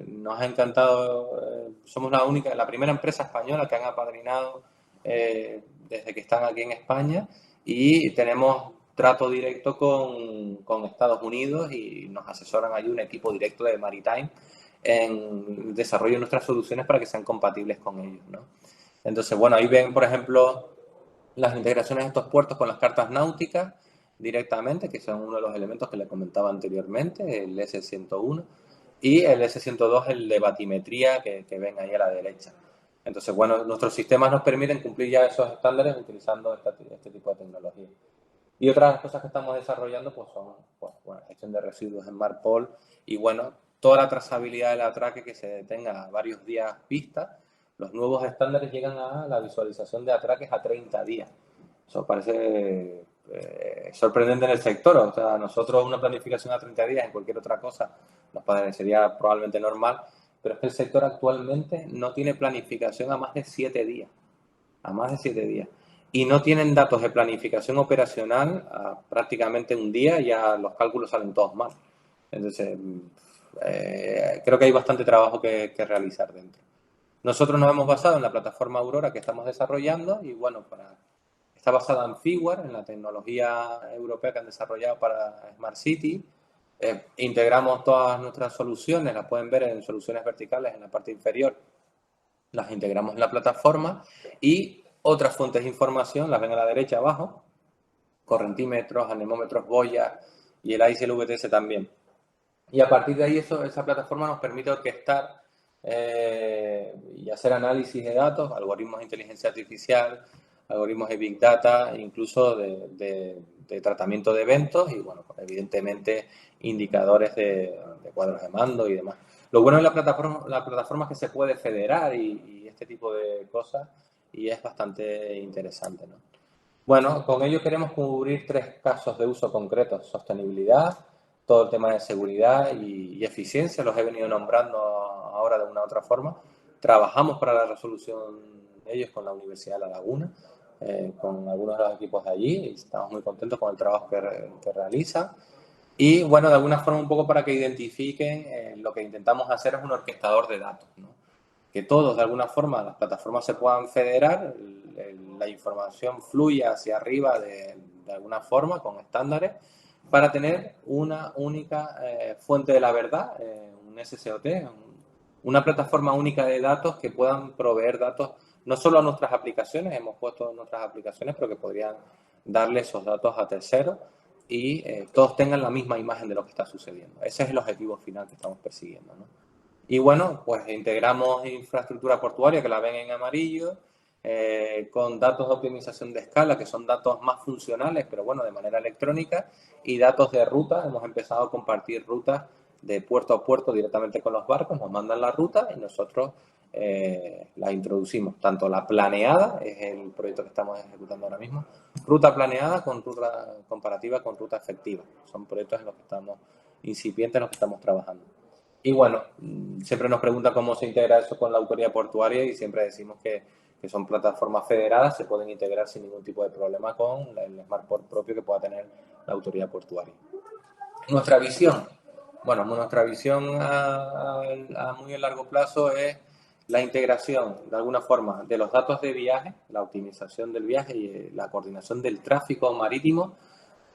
nos ha encantado, somos la primera empresa española que han apadrinado desde que están aquí en España y tenemos trato directo con Estados Unidos y nos asesoran allí un equipo directo de Maritime en el desarrollo de nuestras soluciones para que sean compatibles con ellos, ¿no? Entonces, bueno, ahí ven, por ejemplo, las integraciones de estos puertos con las cartas náuticas directamente, que son uno de los elementos que les comentaba anteriormente, el S101, y el S102, el de batimetría que ven ahí a la derecha. Entonces, bueno, nuestros sistemas nos permiten cumplir ya esos estándares utilizando este tipo de tecnología. Y otras cosas que estamos desarrollando pues son gestión de residuos en Marpol y bueno, toda la trazabilidad del atraque que se detenga a varios días vista. Los nuevos estándares llegan a la visualización de atraques a 30 días. Eso parece sorprendente en el sector. O sea, nosotros una planificación a 30 días en cualquier otra cosa nos parecería probablemente normal, pero es que el sector actualmente no tiene planificación a más de 7 días. A más de 7 días. Y no tienen datos de planificación operacional a prácticamente un día, ya los cálculos salen todos mal. Entonces, creo que hay bastante trabajo que realizar dentro. Nosotros nos hemos basado en la plataforma Aurora que estamos desarrollando y bueno, está basada en Figuar, en la tecnología europea que han desarrollado para Smart City. Integramos todas nuestras soluciones, las pueden ver en soluciones verticales en la parte inferior. Las integramos en la plataforma y otras fuentes de información las ven a la derecha abajo, correntímetros, anemómetros, boyas y el AIS y el VTS también. Y a partir de ahí esa plataforma nos permite orquestar y hacer análisis de datos, algoritmos de inteligencia artificial, algoritmos de Big Data, incluso de tratamiento de eventos y, bueno, evidentemente indicadores de cuadros de mando y demás. Lo bueno de la plataforma es que se puede federar y este tipo de cosas y es bastante interesante, ¿no? Bueno, con ello queremos cubrir 3 casos de uso concretos: sostenibilidad, todo el tema de seguridad y eficiencia, los he venido nombrando ahora de una u otra forma. Trabajamos para la resolución de ellos con la Universidad de La Laguna, con algunos de los equipos de allí y estamos muy contentos con el trabajo que realizan. Y bueno, de alguna forma un poco para que identifiquen, lo que intentamos hacer es un orquestador de datos, ¿no? Que todos de alguna forma las plataformas se puedan federar, la información fluya hacia arriba de alguna forma con estándares para tener una única fuente de la verdad, un SSOT, una plataforma única de datos que puedan proveer datos no solo a nuestras aplicaciones, hemos puesto nuestras aplicaciones, pero que podrían darle esos datos a terceros y todos tengan la misma imagen de lo que está sucediendo. Ese es el objetivo final que estamos persiguiendo, ¿no? Y bueno, pues integramos infraestructura portuaria, que la ven en amarillo, con datos de optimización de escala, que son datos más funcionales, pero bueno, de manera electrónica, y datos de ruta. Hemos empezado a compartir rutas de puerto a puerto directamente con los barcos, nos mandan la ruta y nosotros la introducimos. Tanto la planeada, es el proyecto que estamos ejecutando ahora mismo, ruta planeada con ruta comparativa con ruta efectiva. Son proyectos en los que estamos incipientes, en los que estamos trabajando. Y bueno, siempre nos preguntan cómo se integra eso con la autoridad portuaria y siempre decimos que que son plataformas federadas, se pueden integrar sin ningún tipo de problema con el Smartport propio que pueda tener la autoridad portuaria. Nuestra visión, bueno, nuestra visión a muy largo plazo es la integración, de alguna forma, de los datos de viaje, la optimización del viaje y la coordinación del tráfico marítimo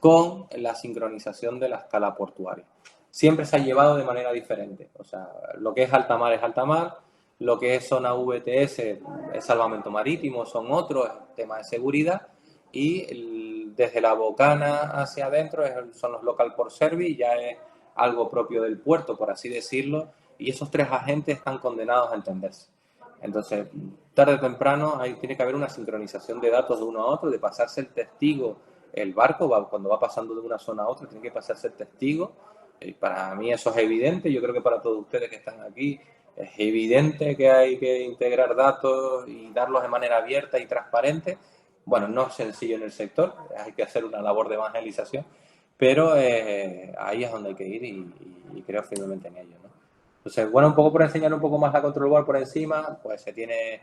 con la sincronización de la escala portuaria. Siempre se ha llevado de manera diferente. O sea, lo que es alta mar, lo que es zona VTS es salvamento marítimo, son otros temas de seguridad, y desde la bocana hacia adentro son los local port service, ya es algo propio del puerto, por así decirlo, y esos tres agentes están condenados a entenderse. Entonces, tarde o temprano ahí tiene que haber una sincronización de datos de uno a otro, de pasarse el testigo, el barco cuando va pasando de una zona a otra tiene que pasarse el testigo. Y para mí eso es evidente, yo creo que para todos ustedes que están aquí es evidente que hay que integrar datos y darlos de manera abierta y transparente. Bueno, no es sencillo en el sector, hay que hacer una labor de evangelización, pero ahí es donde hay que ir y creo firmemente en ello, ¿no? Entonces, bueno, un poco por enseñar un poco más la control board por encima, pues se tiene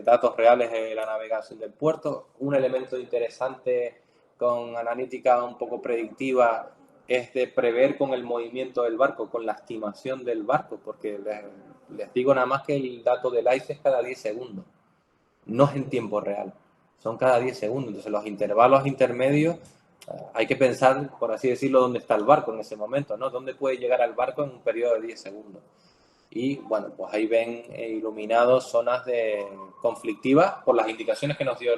datos reales de la navegación del puerto. Un elemento interesante con analítica un poco predictiva es de prever con el movimiento del barco, con la estimación del barco, porque les digo nada más que el dato del ICE es cada 10 segundos, no es en tiempo real, son cada 10 segundos. Entonces, los intervalos intermedios, hay que pensar, por así decirlo, dónde está el barco en ese momento, ¿no? Dónde puede llegar al barco en un periodo de 10 segundos. Y, bueno, pues ahí ven iluminados zonas conflictivas por las indicaciones que nos dio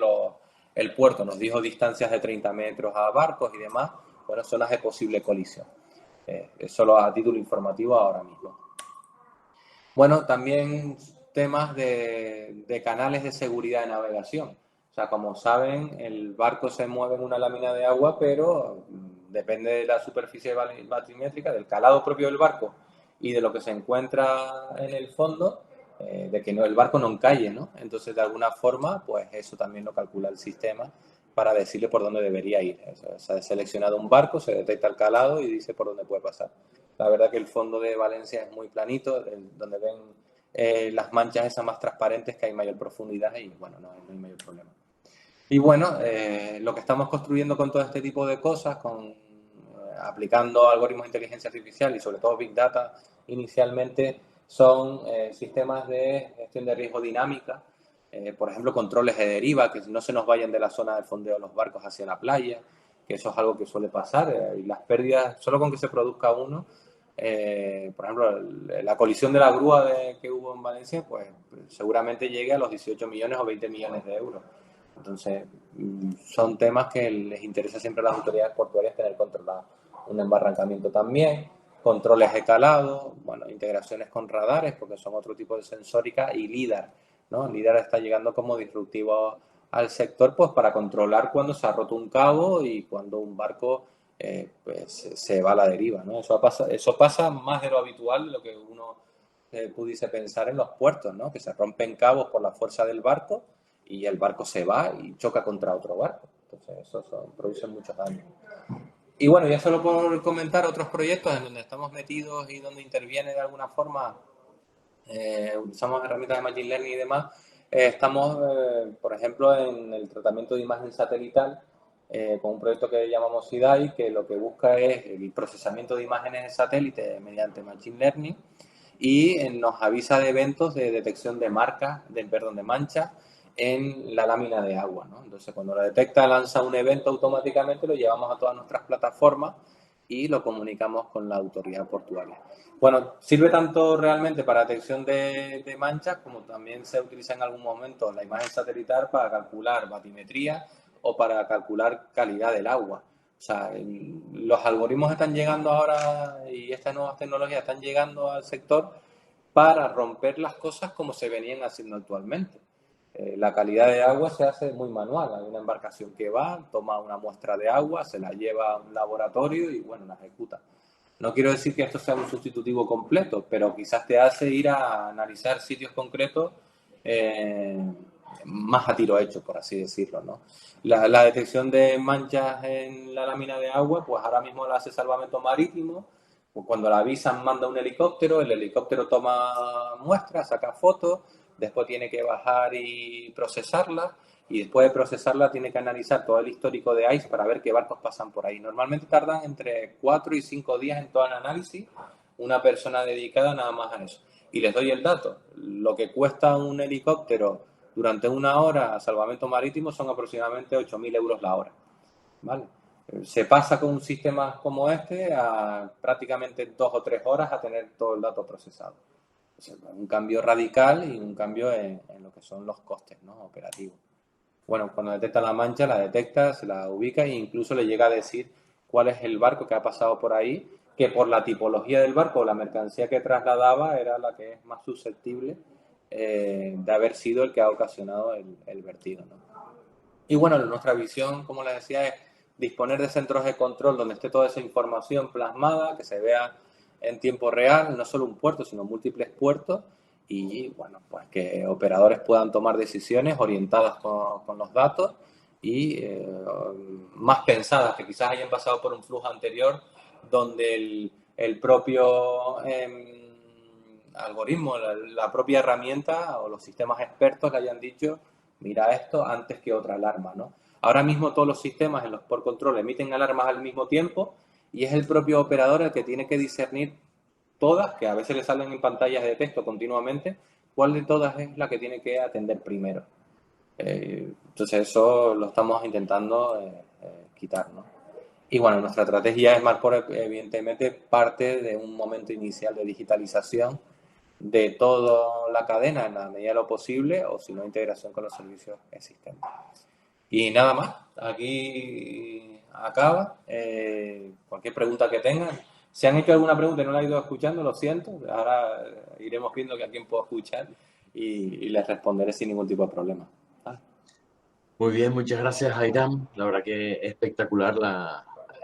el puerto. Nos dijo distancias de 30 metros a barcos y demás. Bueno, zonas de posible colisión. Solo a título informativo ahora mismo. Bueno, también temas de canales de seguridad de navegación. O sea, como saben, el barco se mueve en una lámina de agua, pero depende de la superficie batimétrica, del calado propio del barco y de lo que se encuentra en el fondo, de que el barco no encalle, ¿no? Entonces, de alguna forma, pues eso también lo calcula el sistema para decirle por dónde debería ir. Se ha seleccionado un barco, se detecta el calado y dice por dónde puede pasar. La verdad que el fondo de Valencia es muy planito, donde ven las manchas esas más transparentes, que hay mayor profundidad y, bueno, no hay mayor problema. Y bueno, lo que estamos construyendo con todo este tipo de cosas, aplicando algoritmos de inteligencia artificial y sobre todo Big Data inicialmente, son sistemas de gestión de riesgo dinámica, por ejemplo, controles de deriva, que no se nos vayan de la zona de fondeo de los barcos hacia la playa, que eso es algo que suele pasar, y las pérdidas, solo con que se produzca uno, por ejemplo, la colisión de la grúa que hubo en Valencia, pues seguramente llegue a los 18 millones o 20 millones de euros. Entonces, son temas que les interesa siempre a las autoridades portuarias tener controlado. Un embarrancamiento también, controles de calado, bueno, integraciones con radares, porque son otro tipo de sensórica, y LIDAR, ¿no? LIDAR está llegando como disruptivo al sector, pues para controlar cuando se ha roto un cabo y cuando un barco pues, se va a la deriva, ¿no? Eso pasa más de lo habitual de lo que uno pudiese pensar en los puertos, ¿no? Que se rompen cabos por la fuerza del barco y el barco se va y choca contra otro barco. Entonces, eso produce muchos daños. Y bueno, ya solo por comentar otros proyectos en donde estamos metidos y donde interviene de alguna forma, usamos herramientas de Machine Learning y demás. Estamos, por ejemplo, en el tratamiento de imagen satelital con un proyecto que llamamos SIDAI, que lo que busca es el procesamiento de imágenes de satélite mediante Machine Learning y nos avisa de eventos de detección de marcas, de manchas en la lámina de agua, ¿no? Entonces, cuando la detecta, lanza un evento automáticamente, lo llevamos a todas nuestras plataformas y lo comunicamos con la autoridad portuaria. Bueno, sirve tanto realmente para detección de manchas como también se utiliza en algún momento la imagen satelital para calcular batimetría o para calcular calidad del agua. O sea, los algoritmos están llegando ahora y estas nuevas tecnologías están llegando al sector para romper las cosas como se venían haciendo actualmente. La calidad de agua se hace muy manual. Hay una embarcación que va, toma una muestra de agua, se la lleva a un laboratorio y, bueno, la ejecuta. No quiero decir que esto sea un sustitutivo completo, pero quizás te hace ir a analizar sitios concretos más a tiro hecho, por así decirlo, ¿no? La detección de manchas en la lámina de agua, pues ahora mismo la hace Salvamento Marítimo. Pues cuando la avisan, manda un helicóptero, el helicóptero toma muestras, saca fotos, después tiene que bajar y procesarla, y después de procesarla tiene que analizar todo el histórico de ICE para ver qué barcos pasan por ahí. Normalmente tardan entre 4 y 5 días en todo el análisis, una persona dedicada nada más a eso. Y les doy el dato. Lo que cuesta un helicóptero durante una hora a salvamento marítimo son aproximadamente 8.000 euros la hora. ¿Vale? Se pasa con un sistema como este a prácticamente 2 o 3 horas a tener todo el dato procesado. O sea, un cambio radical y un cambio en lo que son los costes, ¿no?, operativos. Bueno, cuando detecta la mancha, la detecta, se la ubica e incluso le llega a decir cuál es el barco que ha pasado por ahí, que por la tipología del barco o la mercancía que trasladaba era la que es más susceptible de haber sido el que ha ocasionado el vertido, ¿no? Y bueno, nuestra visión, como les decía, es disponer de centros de control donde esté toda esa información plasmada, que se vea en tiempo real, no solo un puerto, sino múltiples puertos, y bueno, pues que operadores puedan tomar decisiones orientadas con los datos y más pensadas, que quizás hayan pasado por un flujo anterior donde el propio algoritmo, la propia herramienta o los sistemas expertos le hayan dicho: mira esto antes que otra alarma, ¿no? Ahora mismo todos los sistemas en los por control emiten alarmas al mismo tiempo y es el propio operador el que tiene que discernir todas, que a veces le salen en pantallas de texto continuamente, cuál de todas es la que tiene que atender primero. Entonces eso lo estamos intentando quitar, ¿no? Y bueno, nuestra estrategia Smartport evidentemente parte de un momento inicial de digitalización de toda la cadena en la medida de lo posible, o si no, integración con los servicios existentes. Y nada más, aquí acaba. Cualquier pregunta que tengan. Si han hecho alguna pregunta y no la he ido escuchando, lo siento. Ahora iremos viendo que a quién puedo escuchar y les responderé sin ningún tipo de problema. Muy bien, muchas gracias, Airam. La verdad que es espectacular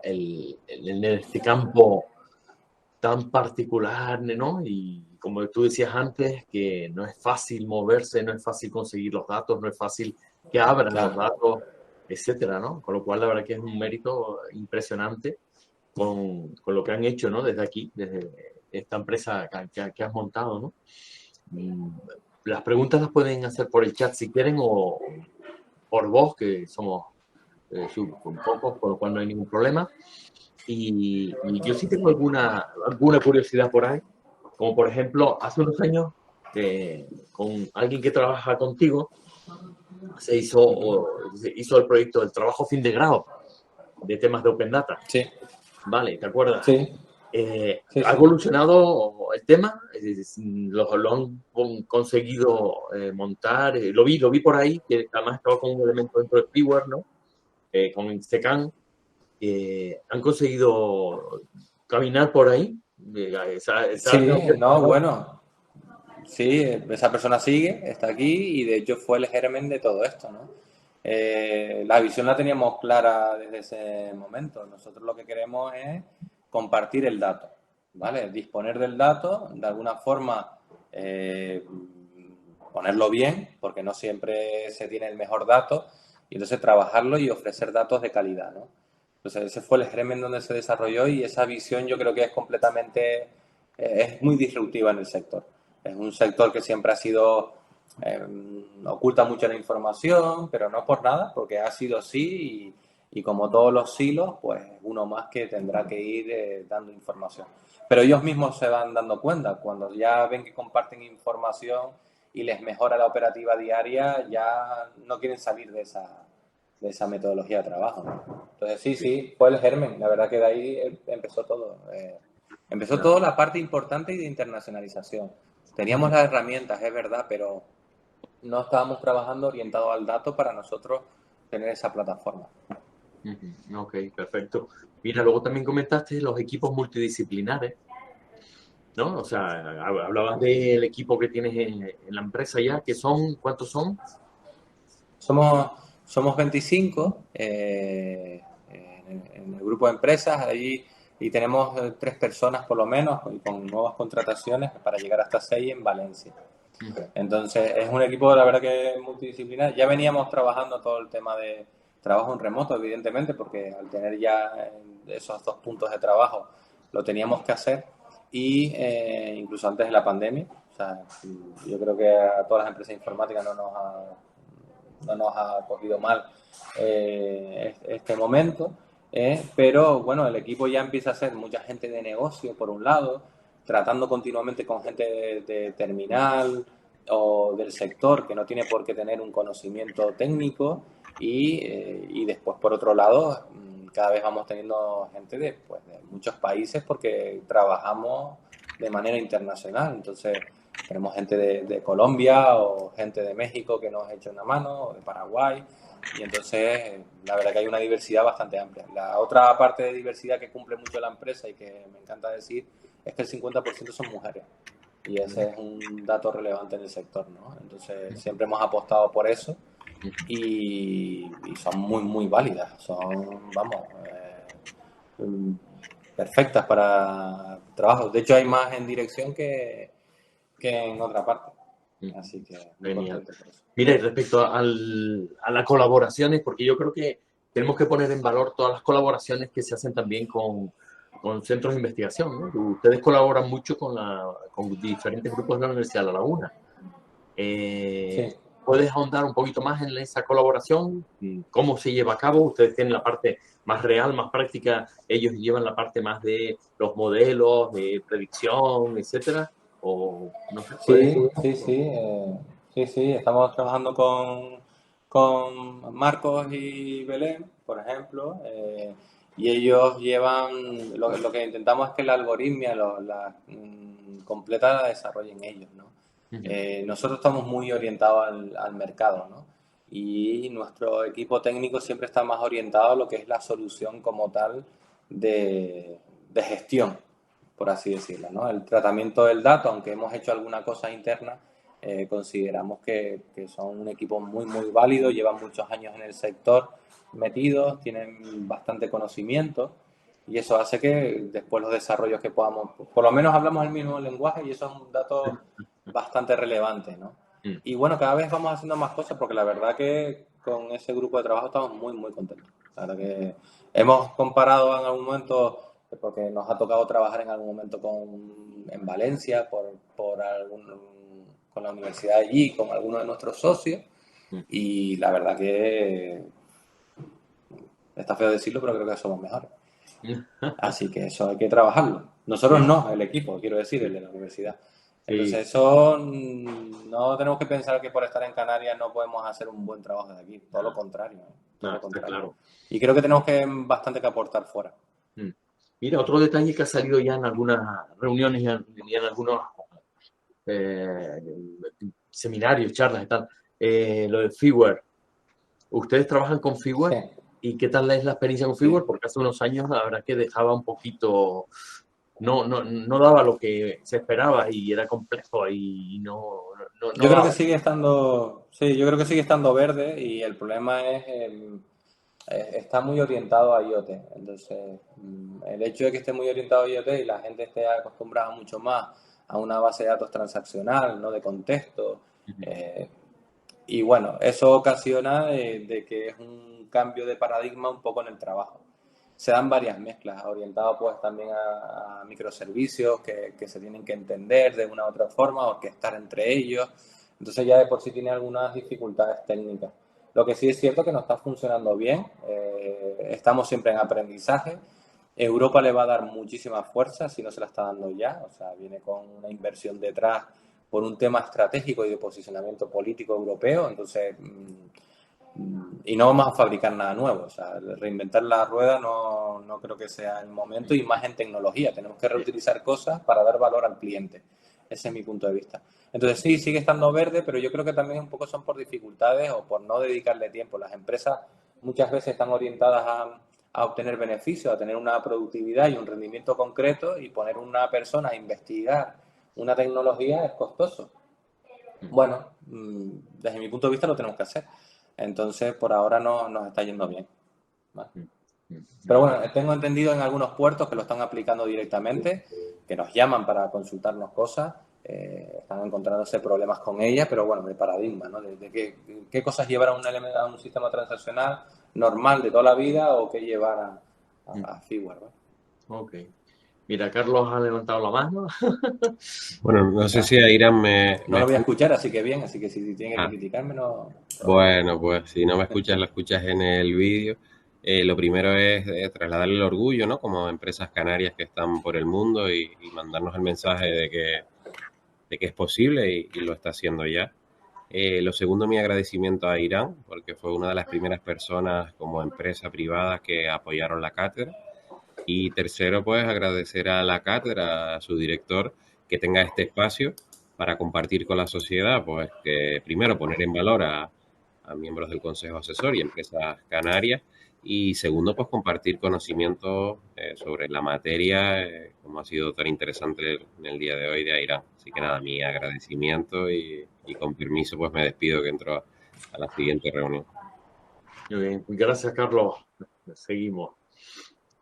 en este campo tan particular, ¿no? Y como tú decías antes, que no es fácil moverse, no es fácil conseguir los datos, no es fácil que abran los datos, etcétera, ¿no? Con lo cual, la verdad que es un mérito impresionante con lo que han hecho, ¿no? Desde aquí, desde esta empresa que has montado, ¿no? Las preguntas las pueden hacer por el chat si quieren o por voz, que somos pocos, con lo cual no hay ningún problema. Y yo sí tengo alguna curiosidad por ahí, como por ejemplo, hace unos años, con alguien que trabaja contigo, se hizo el proyecto del trabajo fin de grado de temas de Open Data. Sí. Vale, ¿te acuerdas? Sí. ¿Ha evolucionado el tema? ¿Lo han conseguido montar? Lo vi por ahí, que además estaba con un elemento dentro de freeware, ¿no? Con Instacam. ¿Han conseguido caminar por ahí? Sí, no, bueno. Sí, esa persona sigue, está aquí y de hecho fue el germen de todo esto, ¿no? La visión la teníamos clara desde ese momento. Nosotros lo que queremos es compartir el dato, ¿vale? Disponer del dato, de alguna forma ponerlo bien, porque no siempre se tiene el mejor dato, y entonces trabajarlo y ofrecer datos de calidad, ¿no? Entonces ese fue el germen donde se desarrolló y esa visión yo creo que es completamente, es muy disruptiva en el sector. Es un sector que siempre ha sido, oculta mucho la información, pero no por nada, porque ha sido así y como todos los silos, pues uno más que tendrá que ir dando información. Pero ellos mismos se van dando cuenta, cuando ya ven que comparten información y les mejora la operativa diaria, ya no quieren salir de esa metodología de trabajo, ¿no? Entonces sí, fue el germen, la verdad que de ahí empezó todo. Empezó toda la parte importante y de internacionalización. Teníamos las herramientas, es verdad, pero no estábamos trabajando orientado al dato para nosotros tener esa plataforma. Ok, perfecto. Mira, luego también comentaste los equipos multidisciplinares, ¿no? O sea, hablabas del equipo que tienes en la empresa ya, que son, ¿cuántos son? Somos 25 en el grupo de empresas allí y tenemos 3 personas por lo menos y con nuevas contrataciones para llegar hasta 6 en Valencia. Entonces es un equipo, la verdad, que multidisciplinar. Ya veníamos trabajando todo el tema de trabajo en remoto, evidentemente, porque al tener ya esos 2 puntos de trabajo lo teníamos que hacer y incluso antes de la pandemia. O sea, yo creo que a todas las empresas informáticas no nos ha cogido mal este momento, pero bueno, el equipo ya empieza a ser mucha gente de negocio, por un lado, tratando continuamente con gente de terminal o del sector que no tiene por qué tener un conocimiento técnico y después, por otro lado, cada vez vamos teniendo gente de muchos países porque trabajamos de manera internacional. Entonces, tenemos gente de Colombia o gente de México que nos echa una mano, o de Paraguay, y entonces la verdad que hay una diversidad bastante amplia. La otra parte de diversidad que cumple mucho la empresa y que me encanta decir es que el 50% son mujeres, y ese es un dato relevante en el sector, ¿no? Entonces siempre hemos apostado por eso y son muy, muy válidas, son, vamos, perfectas para trabajo. De hecho, hay más en dirección que en otra parte. Así que muy contento por eso. Mira, y respecto a las colaboraciones, porque yo creo que tenemos que poner en valor todas las colaboraciones que se hacen también con centros de investigación, ¿no? Ustedes colaboran mucho con diferentes grupos de la Universidad de La Laguna. Sí. ¿Puedes ahondar un poquito más en esa colaboración? ¿Cómo se lleva a cabo? Ustedes tienen la parte más real, más práctica, ellos llevan la parte más de los modelos, de predicción, etcétera. O no sé, Sí, estamos trabajando con Marcos y Belén, por ejemplo, y ellos llevan, lo que intentamos es que la algoritmia, la completa la desarrollen ellos, ¿no? Nosotros estamos muy orientados al mercado, ¿no? Y nuestro equipo técnico siempre está más orientado a lo que es la solución como tal de gestión, por así decirlo, ¿no? El tratamiento del dato, aunque hemos hecho alguna cosa interna, consideramos que son un equipo muy, muy válido, llevan muchos años en el sector metidos, tienen bastante conocimiento y eso hace que después los desarrollos que podamos, por lo menos hablamos el mismo lenguaje y eso es un dato bastante relevante, ¿no? Y bueno, cada vez vamos haciendo más cosas porque la verdad que con ese grupo de trabajo estamos muy, muy contentos. La verdad que hemos comparado en algún momento, porque nos ha tocado trabajar en algún momento en Valencia con la universidad allí, con algunos de nuestros socios, y la verdad que está feo decirlo, pero creo que somos mejores. Así que eso hay que trabajarlo. Nosotros no, el equipo, quiero decir, el de la universidad. Entonces eso no tenemos que pensar que por estar en Canarias no podemos hacer un buen trabajo de aquí, todo lo contrario. Todo lo contrario. Claro. Y creo que tenemos bastante que aportar fuera. Mira, otro detalle que ha salido ya en algunas reuniones y en algunos seminarios, charlas y tal, lo de Figware. ¿Ustedes trabajan con Figware? Sí. ¿Y qué tal es la experiencia con Figware? Porque hace unos años la verdad que dejaba un poquito, no daba lo que se esperaba y era complejo y no Yo creo daba. que sigue estando, sí, yo creo que sigue estando verde y el problema es está muy orientado a IoT. Entonces, el hecho de que esté muy orientado a IoT y la gente esté acostumbrada mucho más a una base de datos transaccional, no de contexto, y bueno, eso ocasiona de que es un cambio de paradigma un poco en el trabajo. Se dan varias mezclas, orientado pues también a microservicios que se tienen que entender de una u otra forma, orquestar entre ellos. Entonces ya de por sí tiene algunas dificultades técnicas. Lo que sí es cierto que no está funcionando bien, estamos siempre en aprendizaje. Europa le va a dar muchísima fuerza si no se la está dando ya, o sea, viene con una inversión detrás por un tema estratégico y de posicionamiento político europeo, entonces, y no vamos a fabricar nada nuevo, o sea, reinventar la rueda no creo que sea el momento y más en tecnología, tenemos que reutilizar cosas para dar valor al cliente, ese es mi punto de vista. Entonces sí, sigue estando verde, pero yo creo que también un poco son por dificultades o por no dedicarle tiempo. Las empresas muchas veces están orientadas a obtener beneficios, a tener una productividad y un rendimiento concreto y poner una persona a investigar una tecnología es costoso. Bueno, desde mi punto de vista lo tenemos que hacer. Entonces, por ahora no nos está yendo bien. ¿Vale? Pero bueno, tengo entendido en algunos puertos que lo están aplicando directamente, que nos llaman para consultarnos cosas, están encontrándose problemas con ellas, pero bueno, de paradigma, ¿no? De qué cosas llevar a un sistema transaccional normal de toda la vida o qué llevar a Figware, ¿no? Ok. Mira, Carlos ha levantado la mano. Bueno, no sé si a Irán me No lo voy a escucha. escuchar, así que bien, así que si tiene que Ah, criticarme, no. bueno, pues si no me escuchas, lo escuchas en el vídeo. Lo primero es trasladarle el orgullo, ¿no? Como empresas canarias que están por el mundo y mandarnos el mensaje de que es posible y lo está haciendo ya. Lo segundo, mi agradecimiento a Irán, porque fue una de las primeras personas como empresa privada que apoyaron la cátedra. Y tercero, pues agradecer a la cátedra, a su director, que tenga este espacio para compartir con la sociedad, pues que primero poner en valor a miembros del Consejo Asesor y empresas canarias y segundo, pues compartir conocimientos sobre la materia, como ha sido tan interesante en el día de hoy de Airán. Así que nada, mi agradecimiento y con permiso, pues me despido que entro a la siguiente reunión. Muy bien, gracias, Carlos. Seguimos.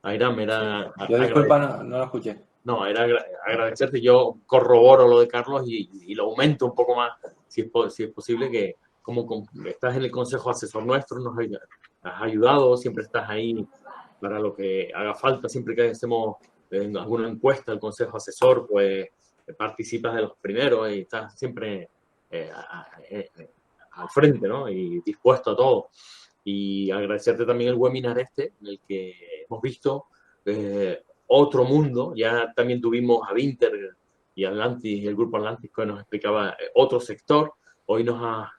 Airam, Sí. era Yo disculpa, no lo escuché. no, era agradecerte. Yo corroboro lo de Carlos y lo aumento un poco más, si es posible, que estás en el consejo asesor nuestro, has ayudado, siempre estás ahí para lo que haga falta, siempre que hacemos alguna encuesta del consejo asesor, pues participas de los primeros y estás siempre eh, al frente, ¿no? Y dispuesto a todo. Y agradecerte también el webinar en el que hemos visto otro mundo. Ya también tuvimos a Vinter y Atlantis, el grupo Atlantis, que nos explicaba otro sector. Hoy nos ha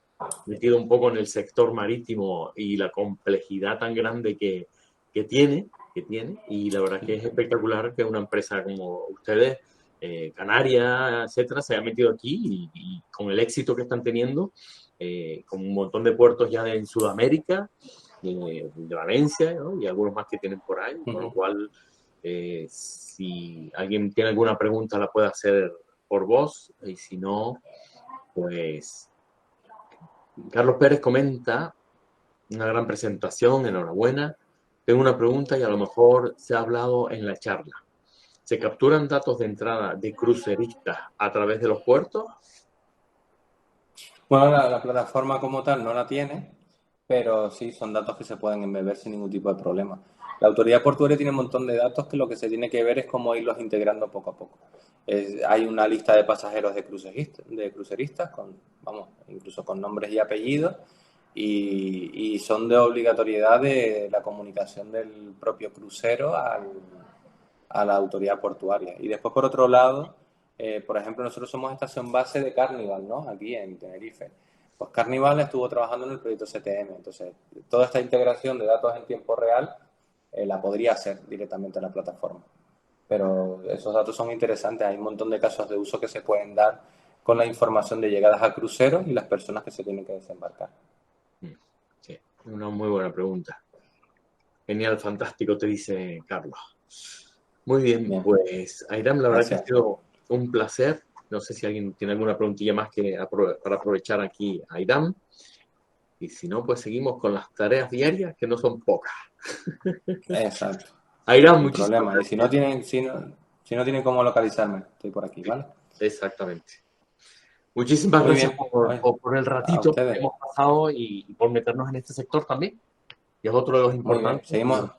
metido un poco en el sector marítimo y la complejidad tan grande que tiene, y la verdad que es espectacular que una empresa como ustedes, Canarias, etcétera, se haya metido aquí y con el éxito que están teniendo, con un montón de puertos ya en Sudamérica, de Valencia, ¿no? Y algunos más que tienen por ahí, con lo cual, si alguien tiene alguna pregunta la puede hacer por voz, y si no, pues Carlos Pérez comenta una gran presentación, enhorabuena. Tengo una pregunta y a lo mejor se ha hablado en la charla. ¿Se capturan datos de entrada de cruceristas a través de los puertos? Bueno, la plataforma como tal no la tiene, pero sí son datos que se pueden embeber sin ningún tipo de problema. La autoridad portuaria tiene un montón de datos que lo que se tiene que ver es cómo irlos integrando poco a poco. Hay una lista de pasajeros de cruceristas con, vamos, incluso con nombres y apellidos, y son de obligatoriedad de la comunicación del propio crucero a la autoridad portuaria. Y después, por otro lado, por ejemplo, nosotros somos estación base de Carnival, ¿no? Aquí en Tenerife. Pues Carnival estuvo trabajando en el proyecto CTM, entonces toda esta integración de datos en tiempo real la podría hacer directamente en la plataforma. Pero esos datos son interesantes, hay un montón de casos de uso que se pueden dar con la información de llegadas a cruceros y las personas que se tienen que desembarcar. Sí, una muy buena pregunta. Genial, fantástico, te dice Carlos. Muy bien, Bien, pues Airam, la verdad que ha gracias. sido un placer. No sé si alguien tiene alguna preguntilla más para aprovechar aquí a Airam. Y si no, pues seguimos con las tareas diarias, que no son pocas. Exacto, Airam, sin muchísimas problema. Y si no gracias. tienen, si no tienen cómo localizarme, estoy por aquí, ¿vale? Exactamente. Muchísimas Muy gracias bien. Oye, por el a ratito que ustedes. hemos pasado y por meternos en este sector también, que es otro de los Muy bien. importantes.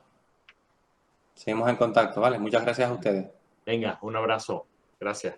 Seguimos en contacto, ¿vale? Muchas gracias a ustedes. Venga, un abrazo. Gracias.